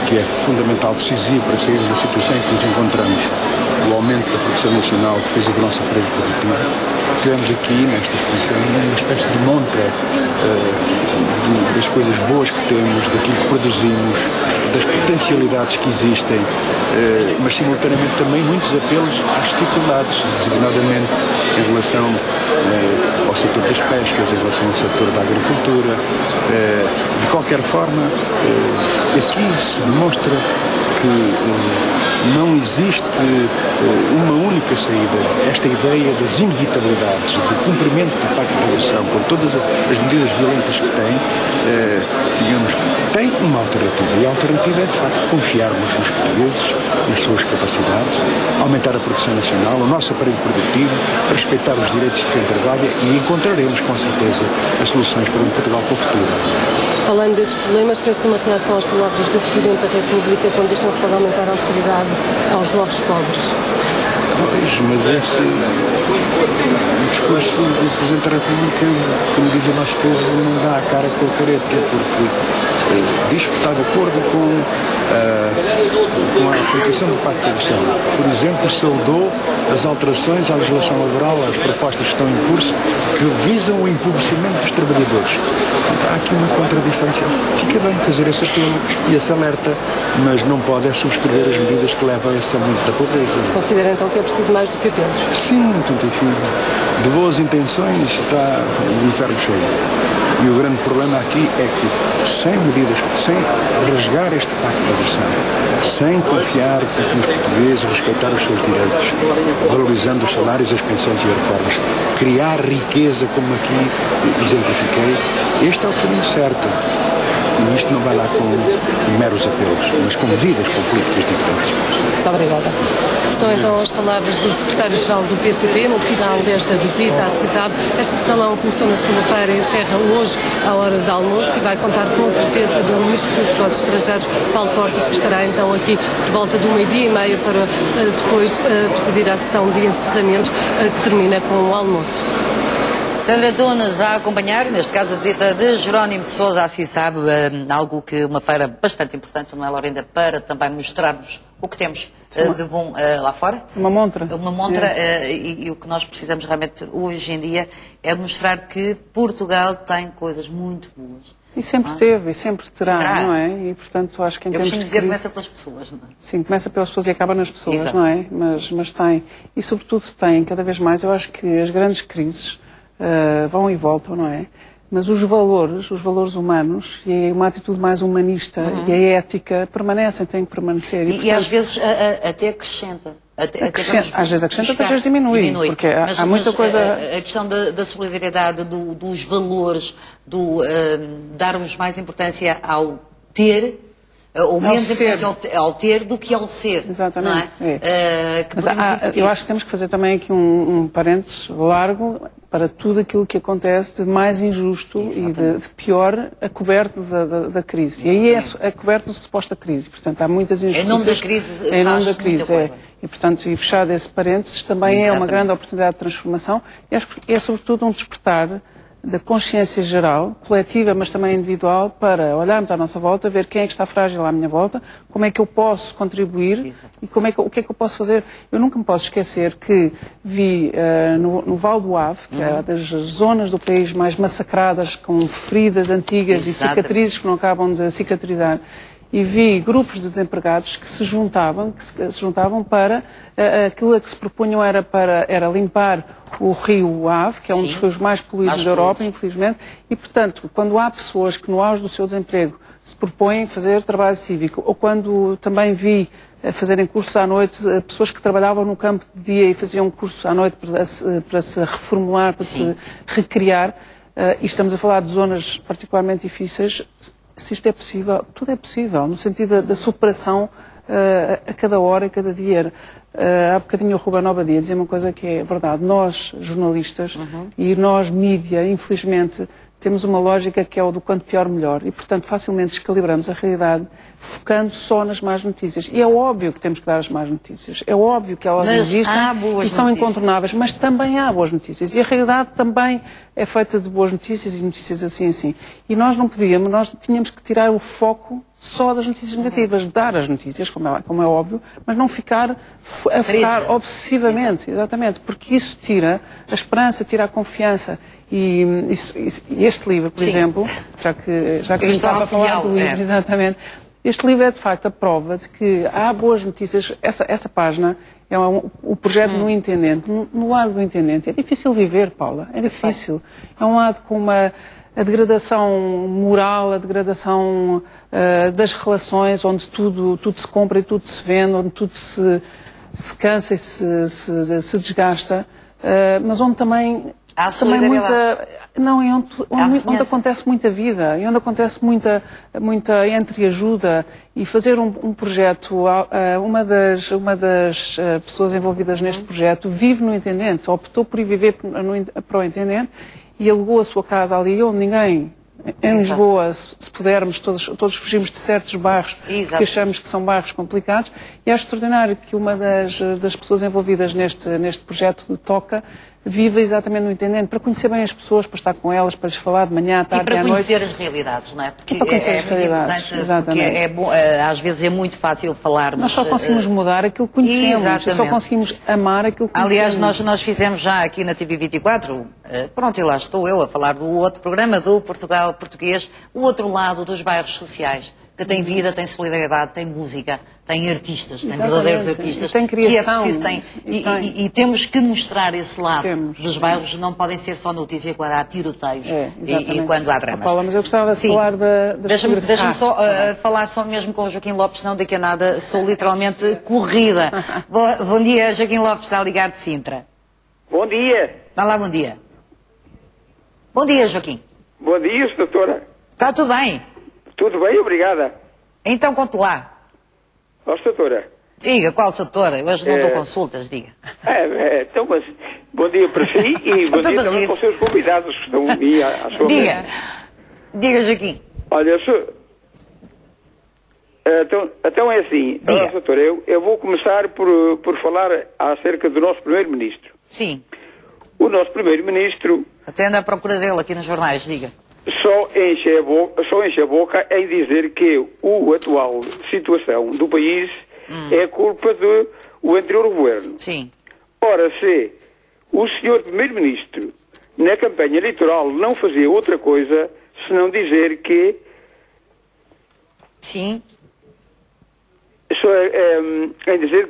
que é fundamental, decisivo para sair da situação em que nos encontramos, o aumento da produção nacional que fez o nosso aparelho produtivo. Tivemos aqui, nesta exposição, uma espécie de montra das coisas boas que temos, daquilo que produzimos, das potencialidades que existem, mas simultaneamente também muitos apelos às dificuldades, designadamente em relação ao setor das pescas, em relação ao setor da agricultura. De qualquer forma, aqui se demonstra que não existe uma única saída. Esta ideia das inevitabilidades, do cumprimento do Pacto de Progressão, com todas as medidas violentas que tem, tem uma alternativa. E a alternativa é, de facto, confiarmos nos portugueses, nas suas capacidades, aumentar a produção nacional, o nosso aparelho produtivo, respeitar os direitos de quem trabalha, e encontraremos, com certeza, as soluções para um Portugal para o futuro. Falando desses problemas, penso que uma reação às palavras do Presidente da República quando diz que não se pode aumentar a austeridade aos jovens pobres. Pois, mas esse discurso do Presidente da República, como diz o nosso povo, não dá a cara com a careta, porque diz que está de acordo com a aplicação do Pacto de Progressão. Por exemplo, saudou as alterações à legislação laboral, as propostas que estão em curso, que visam o empobrecimento dos trabalhadores. Há aqui uma contradição. Fica bem fazer esse apelo e esse alerta, mas não pode subscrever as medidas que levam a esse aumento da pobreza. Considera então que é preciso mais do que apelos? Sim, portanto, enfim, de boas intenções está o inferno cheio. E o grande problema aqui é que, sem medidas, sem rasgar este Pacto de Progressão, sem confiar nos portugueses, respeitar os seus direitos, valorizando os salários, as pensões e as reformas, criar riqueza, como aqui exemplifiquei, este é o caminho certo. E isto não vai lá com meros apelos, mas com medidas, com políticas diferentes. Muito obrigada. São então as palavras do secretário-geral do PCP no final desta visita à CISAB. Este salão começou na segunda-feira e encerra hoje à hora de almoço e vai contar com a presença do Ministro dos Negócios Estrangeiros, Paulo Portas, que estará então aqui por volta do 12h30 para depois presidir a sessão de encerramento que termina com o almoço. Sandra Tunes a acompanhar, neste caso a visita de Jerónimo de Sousa à CISAB, algo que uma feira bastante importante, não é, Laurinda, para também mostrarmos o que temos de bom lá fora. Uma montra. Uma montra, e o que nós precisamos realmente hoje em dia é mostrar que Portugal tem coisas muito boas. E sempre teve, e sempre terá, não é? E, portanto, acho que em termos de crise... começa pelas pessoas, não é? Sim, começa pelas pessoas e acaba nas pessoas, Exato. não é? Mas tem, e sobretudo tem, cada vez mais, eu acho que as grandes crises vão e voltam, não é? Mas os valores humanos e uma atitude mais humanista e a ética permanecem, têm que permanecer. E, portanto, às vezes até acrescenta. Às vezes acrescenta, outras vezes diminui. Porque há muita coisa... A questão da solidariedade, dos valores, darmos mais importância ao ter, ou menos importância ao ter do que ao ser. Exatamente. Não é? Mas eu acho que temos que fazer também aqui um parênteses largo para tudo aquilo que acontece de mais injusto e de pior acoberto da crise. E aí é acoberto da suposta crise. Portanto, há muitas injustiças. Em nome da crise, em nome da crise, E, portanto, e fechado esse parênteses, também é uma grande oportunidade de transformação. E acho que é, sobretudo, um despertar da consciência geral, coletiva, mas também individual, para olharmos à nossa volta, ver quem é que está frágil à minha volta, como é que eu posso contribuir e o que é que eu posso fazer. Eu nunca me posso esquecer que vi no Val do Ave, que é das zonas do país mais massacradas, com feridas antigas e cicatrizes que não acabam de cicatrizar, e vi grupos de desempregados que se juntavam para aquilo a que se propunham era limpar o rio Ave, que é um dos rios mais poluídos da Europa, infelizmente, e, portanto, quando há pessoas que no auge do seu desemprego se propõem fazer trabalho cívico, ou quando também vi fazerem cursos à noite, pessoas que trabalhavam no campo de dia e faziam cursos à noite para se reformular, para se recriar, e estamos a falar de zonas particularmente difíceis. Se isto é possível, tudo é possível, no sentido da superação a cada hora e cada dia. Há bocadinho o Ruben Obadia dizia uma coisa que é verdade. Nós, jornalistas, e nós, mídia, infelizmente, temos uma lógica que é o do quanto pior, melhor. E, portanto, facilmente descalibramos a realidade focando só nas más notícias. E é óbvio que temos que dar as más notícias. É óbvio que elas existem e são incontornáveis, mas também há boas notícias. E a realidade também é feita de boas notícias e notícias assim. E nós não podíamos, nós tínhamos que tirar o foco só das notícias negativas, dar as notícias, como é óbvio, mas não ficar a focar obsessivamente, exatamente, porque isso tira a esperança, tira a confiança. E este livro, por exemplo, já que estava a falar do livro, exatamente, este livro é de facto a prova de que há boas notícias. Essa página é o projeto no Intendente. No lado do Intendente é difícil viver, Paula, é difícil. É um lado com a degradação moral, a degradação das relações, onde tudo se compra e tudo se vende, onde tudo se cansa e se desgasta, mas onde também onde acontece muita vida e onde acontece muita entreajuda. E fazer um projeto, uma das pessoas envolvidas neste projeto vive no Intendente, optou por ir viver para o Intendente e alugou a sua casa ali, onde ninguém, em Lisboa, se pudermos, todos fugimos de certos bairros que achamos que são bairros complicados. E acho extraordinário que uma das pessoas envolvidas neste projeto do Toca viva exatamente no Intendente, para conhecer bem as pessoas, para estar com elas, para lhes falar de manhã, à tarde e à noite. E para conhecer as realidades, não é? Porque é muito importante, porque é bom, às vezes é muito fácil falarmos. Nós só conseguimos mudar aquilo que conhecemos, só conseguimos amar aquilo que conhecemos. Aliás, nós fizemos já aqui na TV24, pronto, e lá estou eu a falar do outro programa, do Portugal Português, o outro lado dos bairros sociais, que tem vida, tem solidariedade, tem música, tem artistas, tem verdadeiros artistas, tem criação, que é preciso, e temos que mostrar esse lado dos bairros. Não podem ser só notícia quando há tiroteios e quando há dramas. Paula, mas eu gostava de falar Deixa-me só falar só mesmo com o Joaquim Lopes, senão daqui a nada sou literalmente corrida. Bom dia, Joaquim Lopes, está a ligar de Sintra. Bom dia. Olá, bom dia. Bom dia, Joaquim. Bom dia, doutora. Está tudo bem? Tudo bem, obrigada. Então, conte lá. Doutora, Diga, qual doutor? Eu hoje não dou consultas, diga. Então, mas bom dia para si e bom dia também para os seus convidados que estão aqui à sua Diga. Diga, Joaquim. Olha, então é assim, doutor, eu vou começar por falar acerca do nosso primeiro-ministro. Sim. O nosso primeiro-ministro... Até anda à procura dele aqui nos jornais, diga. Só enche a boca em dizer que a atual situação do país é culpa do anterior governo. Sim. Ora, se o senhor primeiro-ministro na campanha eleitoral não fazia outra coisa senão dizer que... Sim. Em dizer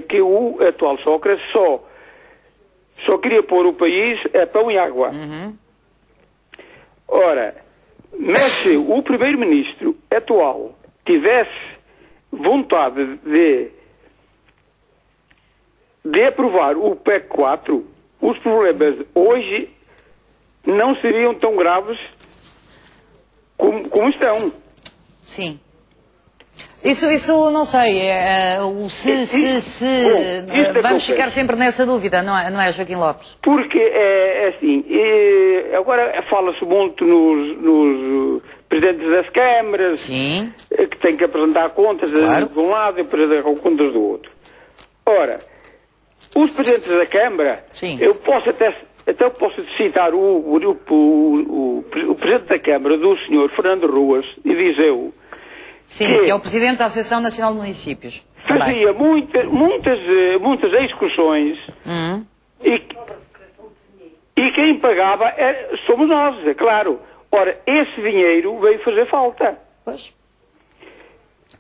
que o atual Sócrates só queria pôr o país a pão e água. Ora, mas se o primeiro-ministro atual tivesse vontade de aprovar o PEC 4, os problemas hoje não seriam tão graves como estão. Sim. Isso não sei. Vamos ficar sempre nessa dúvida, não é, Joaquim Lopes? Porque é assim, agora fala-se muito nos presidentes das câmaras, sim, que têm que apresentar contas de um lado e apresentar contas do outro. Ora, os presidentes da Câmara, sim, eu posso citar o presidente da Câmara, do senhor Fernando Ruas, e Viseu. Sim, que é o presidente da Associação Nacional de Municípios. Fazia muitas excursões e quem pagava somos nós, é claro. Ora, esse dinheiro veio fazer falta. Pois.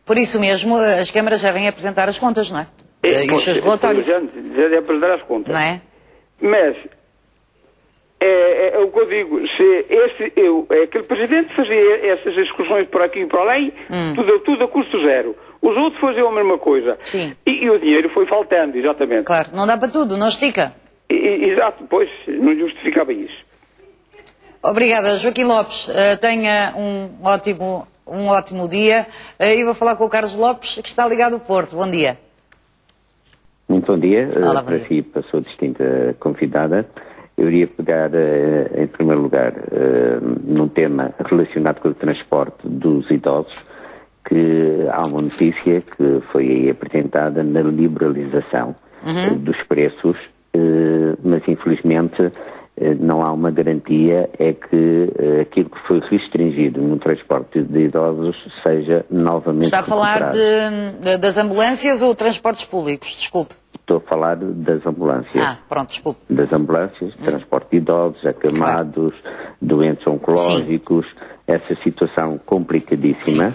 Por isso mesmo, as câmaras já vêm apresentar as contas, não é? E os seus relatórios. Já devem apresentar as contas. Não é? Mas... É o que eu digo, se aquele presidente fazia essas excursões por aqui e por além, tudo a custo zero. Os outros faziam a mesma coisa. Sim. E o dinheiro foi faltando, exatamente. Claro, não dá para tudo, não estica. Exato, pois, não justificava isso. Obrigada, Joaquim Lopes. Tenha um ótimo dia. Eu vou falar com o Carlos Lopes, que está ligado ao Porto. Bom dia. Muito bom dia. Para si, para a sua distinta convidada. Eu iria pegar, em primeiro lugar, num tema relacionado com o transporte dos idosos, que há uma notícia que foi aí apresentada na liberalização dos preços, mas infelizmente não há uma garantia, é que aquilo que foi restringido no transporte de idosos seja novamente Está a falar das ambulâncias ou transportes públicos? Desculpe. Estou a falar das ambulâncias. Pronto, desculpe. Das ambulâncias, transporte de idosos, acamados, doentes oncológicos, essa situação complicadíssima,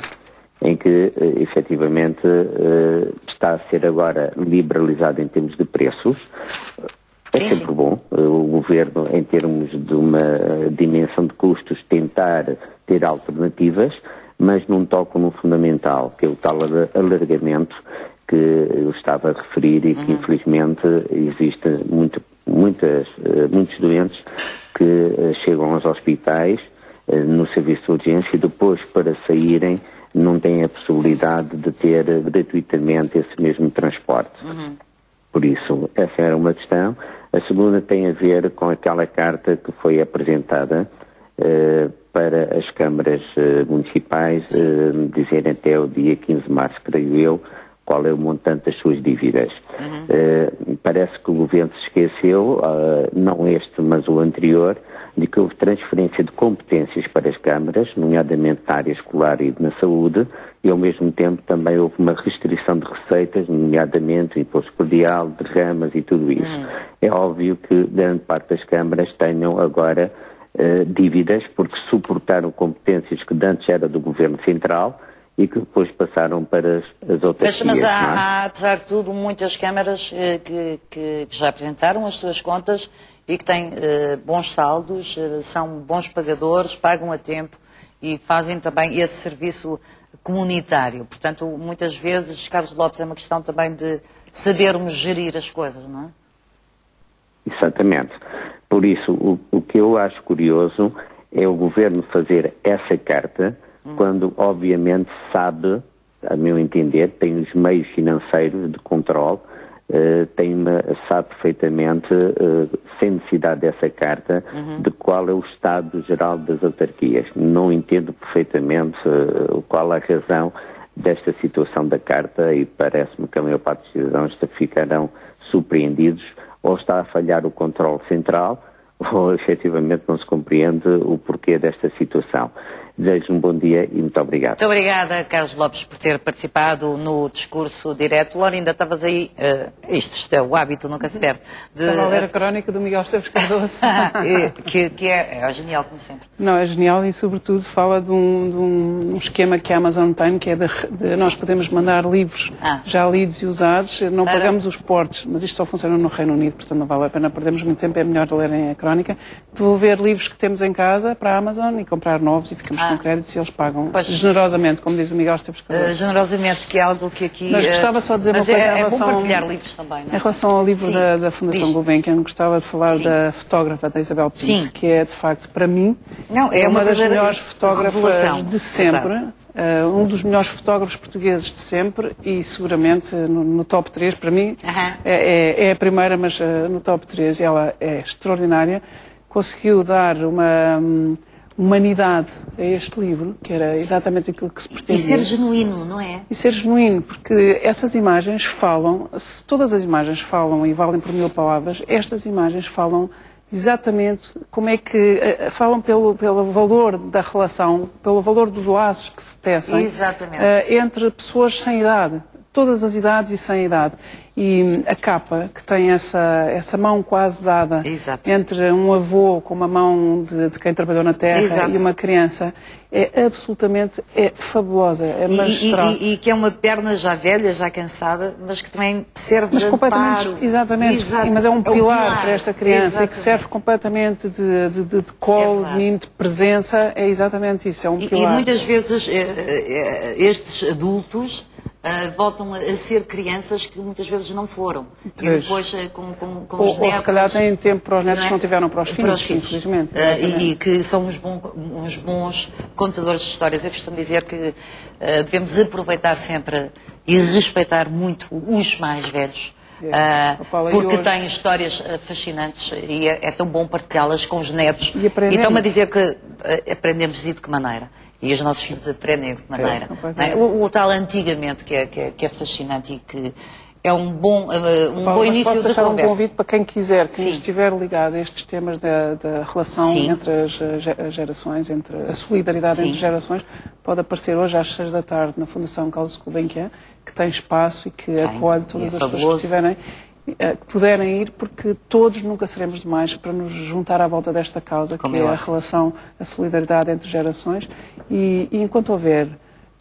em que, efetivamente, está a ser agora liberalizado em termos de preços. É sempre bom o governo, em termos de uma dimensão de custos, tentar ter alternativas, mas não tocam no fundamental, que é o tal alargamento que eu estava a referir e que infelizmente existe muitos doentes que chegam aos hospitais no serviço de urgência e depois, para saírem, não têm a possibilidade de ter gratuitamente esse mesmo transporte. Por isso, essa era uma questão. A segunda tem a ver com aquela carta que foi apresentada para as câmaras municipais dizerem até o dia 15 de março, creio eu, qual é o montante das suas dívidas. Parece que o governo se esqueceu, não este, mas o anterior, de que houve transferência de competências para as câmaras, nomeadamente na área escolar e na saúde, e ao mesmo tempo também houve uma restrição de receitas, nomeadamente o imposto predial, derramas e tudo isso. É óbvio que grande parte das câmaras tenham agora dívidas, porque suportaram competências que antes era do governo central, e que depois passaram para as outras mas há, apesar de tudo, muitas câmaras que já apresentaram as suas contas e que têm bons saldos, são bons pagadores, pagam a tempo e fazem também esse serviço comunitário. Portanto, muitas vezes, Carlos Lopes, é uma questão também de sabermos gerir as coisas, não é? Exatamente. Por isso, o que eu acho curioso é o governo fazer essa carta quando, obviamente, sabe a meu entender, tem os meios financeiros de controle, sabe perfeitamente, sem necessidade dessa carta, de qual é o estado geral das autarquias. Não entendo perfeitamente qual a razão desta situação da carta e parece-me que a maior parte dos cidadãos ficarão surpreendidos, ou está a falhar o controle central, ou efetivamente não se compreende o porquê desta situação. Desejo um bom dia e muito obrigado. Muito obrigada, Carlos Lopes, por ter participado no discurso direto. Lorinda, estavas aí, isto é o hábito, nunca se perde. Estava a ler a crónica do Miguel Esteves Cardoso. que é genial, como sempre. Não, é genial e, sobretudo, fala de um esquema que a Amazon tem, que é de nós podemos mandar livros já lidos e usados, não pagamos os portos, mas isto só funciona no Reino Unido, portanto não vale a pena perdermos muito tempo, é melhor lerem a crónica, devolver livros que temos em casa para a Amazon e comprar novos e ficamos com créditos e eles pagam generosamente, como diz o Miguel Esteves Cardoso. Generosamente, que é algo que aqui... Mas gostava só de dizer uma coisa em relação... É bom partilhar livros também, não é? Em relação ao livro da Fundação Gulbenkian, gostava de falar da fotógrafa, da Isabel Pinto, que é, de facto, para mim, uma das melhores fotógrafas de sempre, um dos melhores fotógrafos portugueses de sempre e seguramente no top 3, para mim, é a primeira, mas no top 3 ela é extraordinária, conseguiu dar uma humanidade a este livro, que era exatamente aquilo que se pretendia. E ser genuíno, não é? E ser genuíno, porque essas imagens falam, se todas as imagens falam e valem por 1000 palavras, estas imagens falam exatamente como é que falam pelo valor da relação, pelo valor dos laços que se tecem entre pessoas sem idade, todas as idades e sem idade. E a capa, que tem essa mão quase dada entre um avô com uma mão de quem trabalhou na terra e uma criança, é absolutamente fabulosa, é magistral. E que é uma perna já velha, já cansada, mas que também serve de amparo. Exatamente, mas é um pilar para esta criança e que serve completamente de colo, de presença, é exatamente isso, é um pilar. E muitas vezes estes adultos voltam a ser crianças que muitas vezes não foram. E depois com os netos... Ou se calhar têm tempo para os netos que não tiveram para os filhos, infelizmente. E que são uns bons contadores de histórias. Eu costumo dizer que devemos aproveitar sempre e respeitar muito os mais velhos. Porque têm histórias fascinantes e é tão bom partilhá-las com os netos. E estão-me a dizer que aprendemos de que maneira? E os nossos filhos aprendem de que maneira? O tal antigamente que é fascinante e que é um bom início de conversa. Um convite para quem quiser, quem estiver ligado a estes temas da relação entre as gerações, entre a solidariedade entre gerações, pode aparecer hoje às 6 da tarde na Fundação Carlos Gulbenkian, que tem espaço e que acolhe todas as pessoas que tiverem, que puderem ir, porque todos nunca seremos demais para nos juntar à volta desta causa, que é a relação, a solidariedade entre gerações, e enquanto houver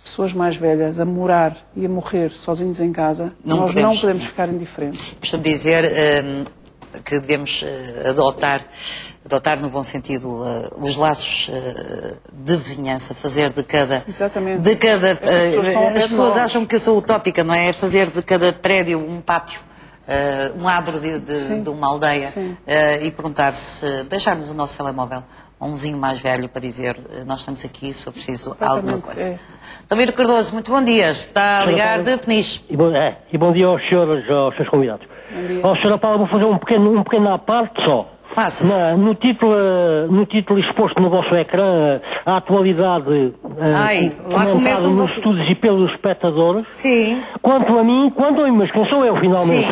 pessoas mais velhas a morar e a morrer sozinhos em casa, nós não podemos ficar indiferentes. Costumo dizer que devemos adotar no bom sentido os laços de vizinhança, fazer de cada... As pessoas acham que eu sou utópica, não é? Fazer de cada prédio um pátio, um adro de uma aldeia, e perguntar-se, deixarmos o nosso telemóvel a um vizinho mais velho para dizer nós estamos aqui, se for preciso alguma coisa. Ramiro Cardoso, muito bom dia, está a ligar de Peniche. E bom dia aos seus convidados. Ó, Sra. Paula, vou fazer um pequeno à parte só. Faça. No título exposto no vosso ecrã, a atualidade comentada nos estudos e pelos espectadores. Sim. Quanto a mim, mas quem sou eu, finalmente?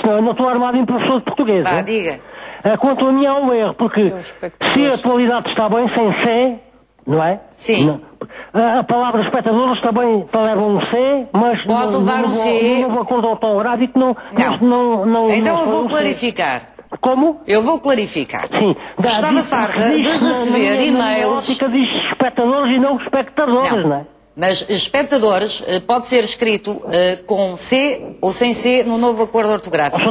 Não estou armado em professor de português. Diga. Quanto a mim há um erro, porque se a atualidade está bem sem C, não é? Sim. Não. A palavra espectadores também leva um C, mas pode levar um C. No novo acordo ortográfico não. Então eu vou clarificar. Como? Eu vou clarificar. Sim. Estava farta de receber e-mails... A ótica diz espectadores e não espectadores, não é? Mas espectadores pode ser escrito com C ou sem C no novo acordo ortográfico.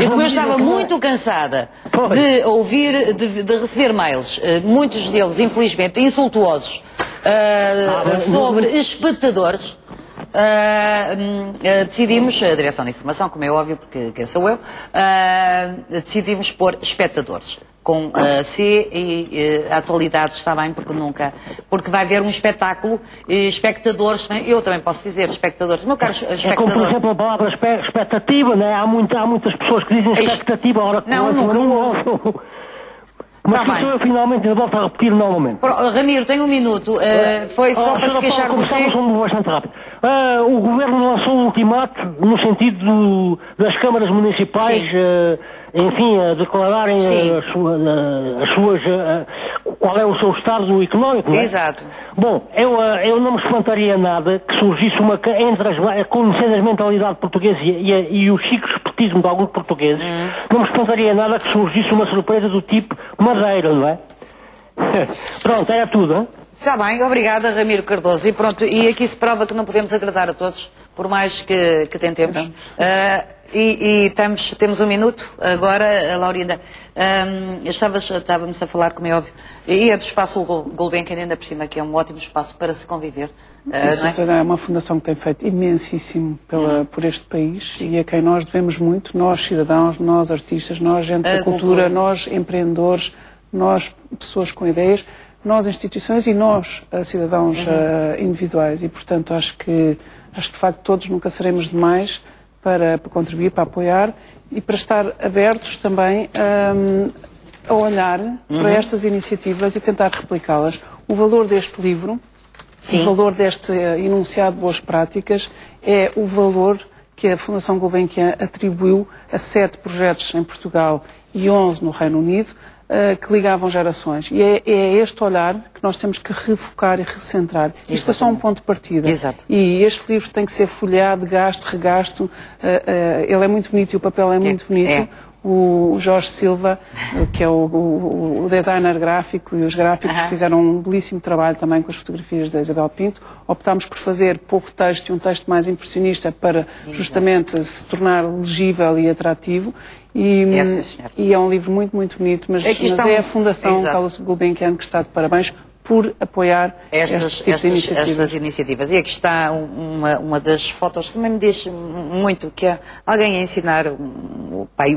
Eu estava muito cansada de ouvir, de receber mails, muitos deles, infelizmente, insultuosos, sobre espectadores. Decidimos, a Direção de Informação, como é óbvio, porque quem sou eu, decidimos pôr espectadores. com C e a atualidade está bem, porque vai haver um espetáculo, espectadores, eu também posso dizer espectadores, meu caro espectador. É como, por exemplo, a palavra expectativa, né? Há muitas pessoas que dizem expectativa, ora nunca houve. Mas eu finalmente volto a repetir novamente. Ramiro, tem um minuto, foi só para se queixar de você. Estamos bastante rápido. O Governo lançou um ultimato no sentido das câmaras municipais, enfim, a declararem as suas, qual é o seu estado económico, não é? Exato. Bom, eu não me espantaria nada que surgisse conhecendo a mentalidade portuguesa e o chico espertismo de alguns portugueses, não me espantaria nada que surgisse uma surpresa do tipo Madeira, não é? Pronto, era tudo, hein? Está bem, obrigada, Ramiro Cardoso. E pronto, e aqui se prova que não podemos agradar a todos, por mais que tentemos. Temos um minuto agora, Laurinda. Estávamos a falar, como é óbvio, e é do Espaço Gulbenkian, ainda por cima, que é um ótimo espaço para se conviver. É uma fundação que tem feito imensíssimo por este país e a quem nós devemos muito, nós cidadãos, nós artistas, nós gente da cultura, nós empreendedores, nós pessoas com ideias, nós instituições e nós cidadãos individuais. E, portanto, acho que de facto todos nunca seremos demais para contribuir, para apoiar e para estar abertos também a olhar para estas iniciativas e tentar replicá-las. O valor deste livro, o valor deste enunciado de boas práticas é o valor que a Fundação Gulbenkian atribuiu a 7 projetos em Portugal e 11 no Reino Unido, que ligavam gerações. E é este olhar que nós temos que refocar e recentrar. Isto é só um ponto de partida. Exato. E este livro tem que ser folheado, gasto, regasto. Ele é muito bonito e o papel é muito bonito. O Jorge Silva, que é o designer gráfico, e os gráficos fizeram um belíssimo trabalho também com as fotografias da Isabel Pinto. Optámos por fazer pouco texto e um texto mais impressionista para justamente se tornar legível e atrativo. E é um livro muito, muito bonito, mas é a Fundação Carlos Gulbenkian que está de parabéns por apoiar estas iniciativas. E aqui está uma das fotos que também me diz muito, que é alguém a ensinar o pai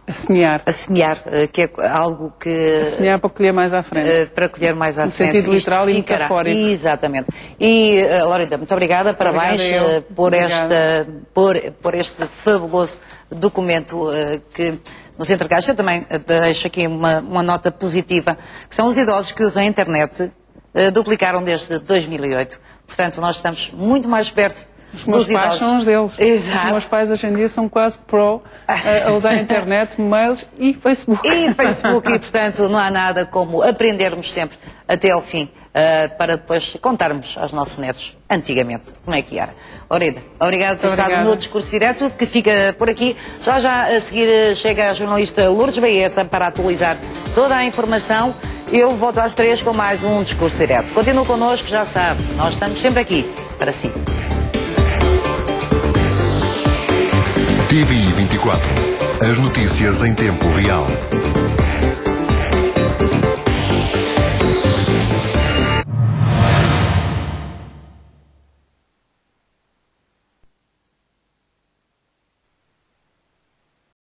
a semear. A semear, que é algo que... A semear para colher mais à frente. Para colher mais à frente. No sentido literal e metafórico. Exatamente. E, Laurinda, muito obrigada, parabéns por este fabuloso documento que nos entregaste. Eu também deixo aqui uma nota positiva, que são os idosos que usam a internet, duplicaram desde 2008. Portanto, nós estamos muito mais perto. Os meus pais são os deles. Exato. Os meus pais hoje em dia são quase a usar a internet, mails e Facebook. E portanto não há nada como aprendermos sempre até ao fim, para depois contarmos aos nossos netos, antigamente, como é que era. Laurinda, obrigado por estar no Discurso Direto, que fica por aqui. Já a seguir chega a jornalista Lourdes Baeta para atualizar toda a informação. Eu volto às 3 com mais um Discurso Direto. Continue connosco, já sabe, nós estamos sempre aqui para si. TVI 24. As notícias em tempo real.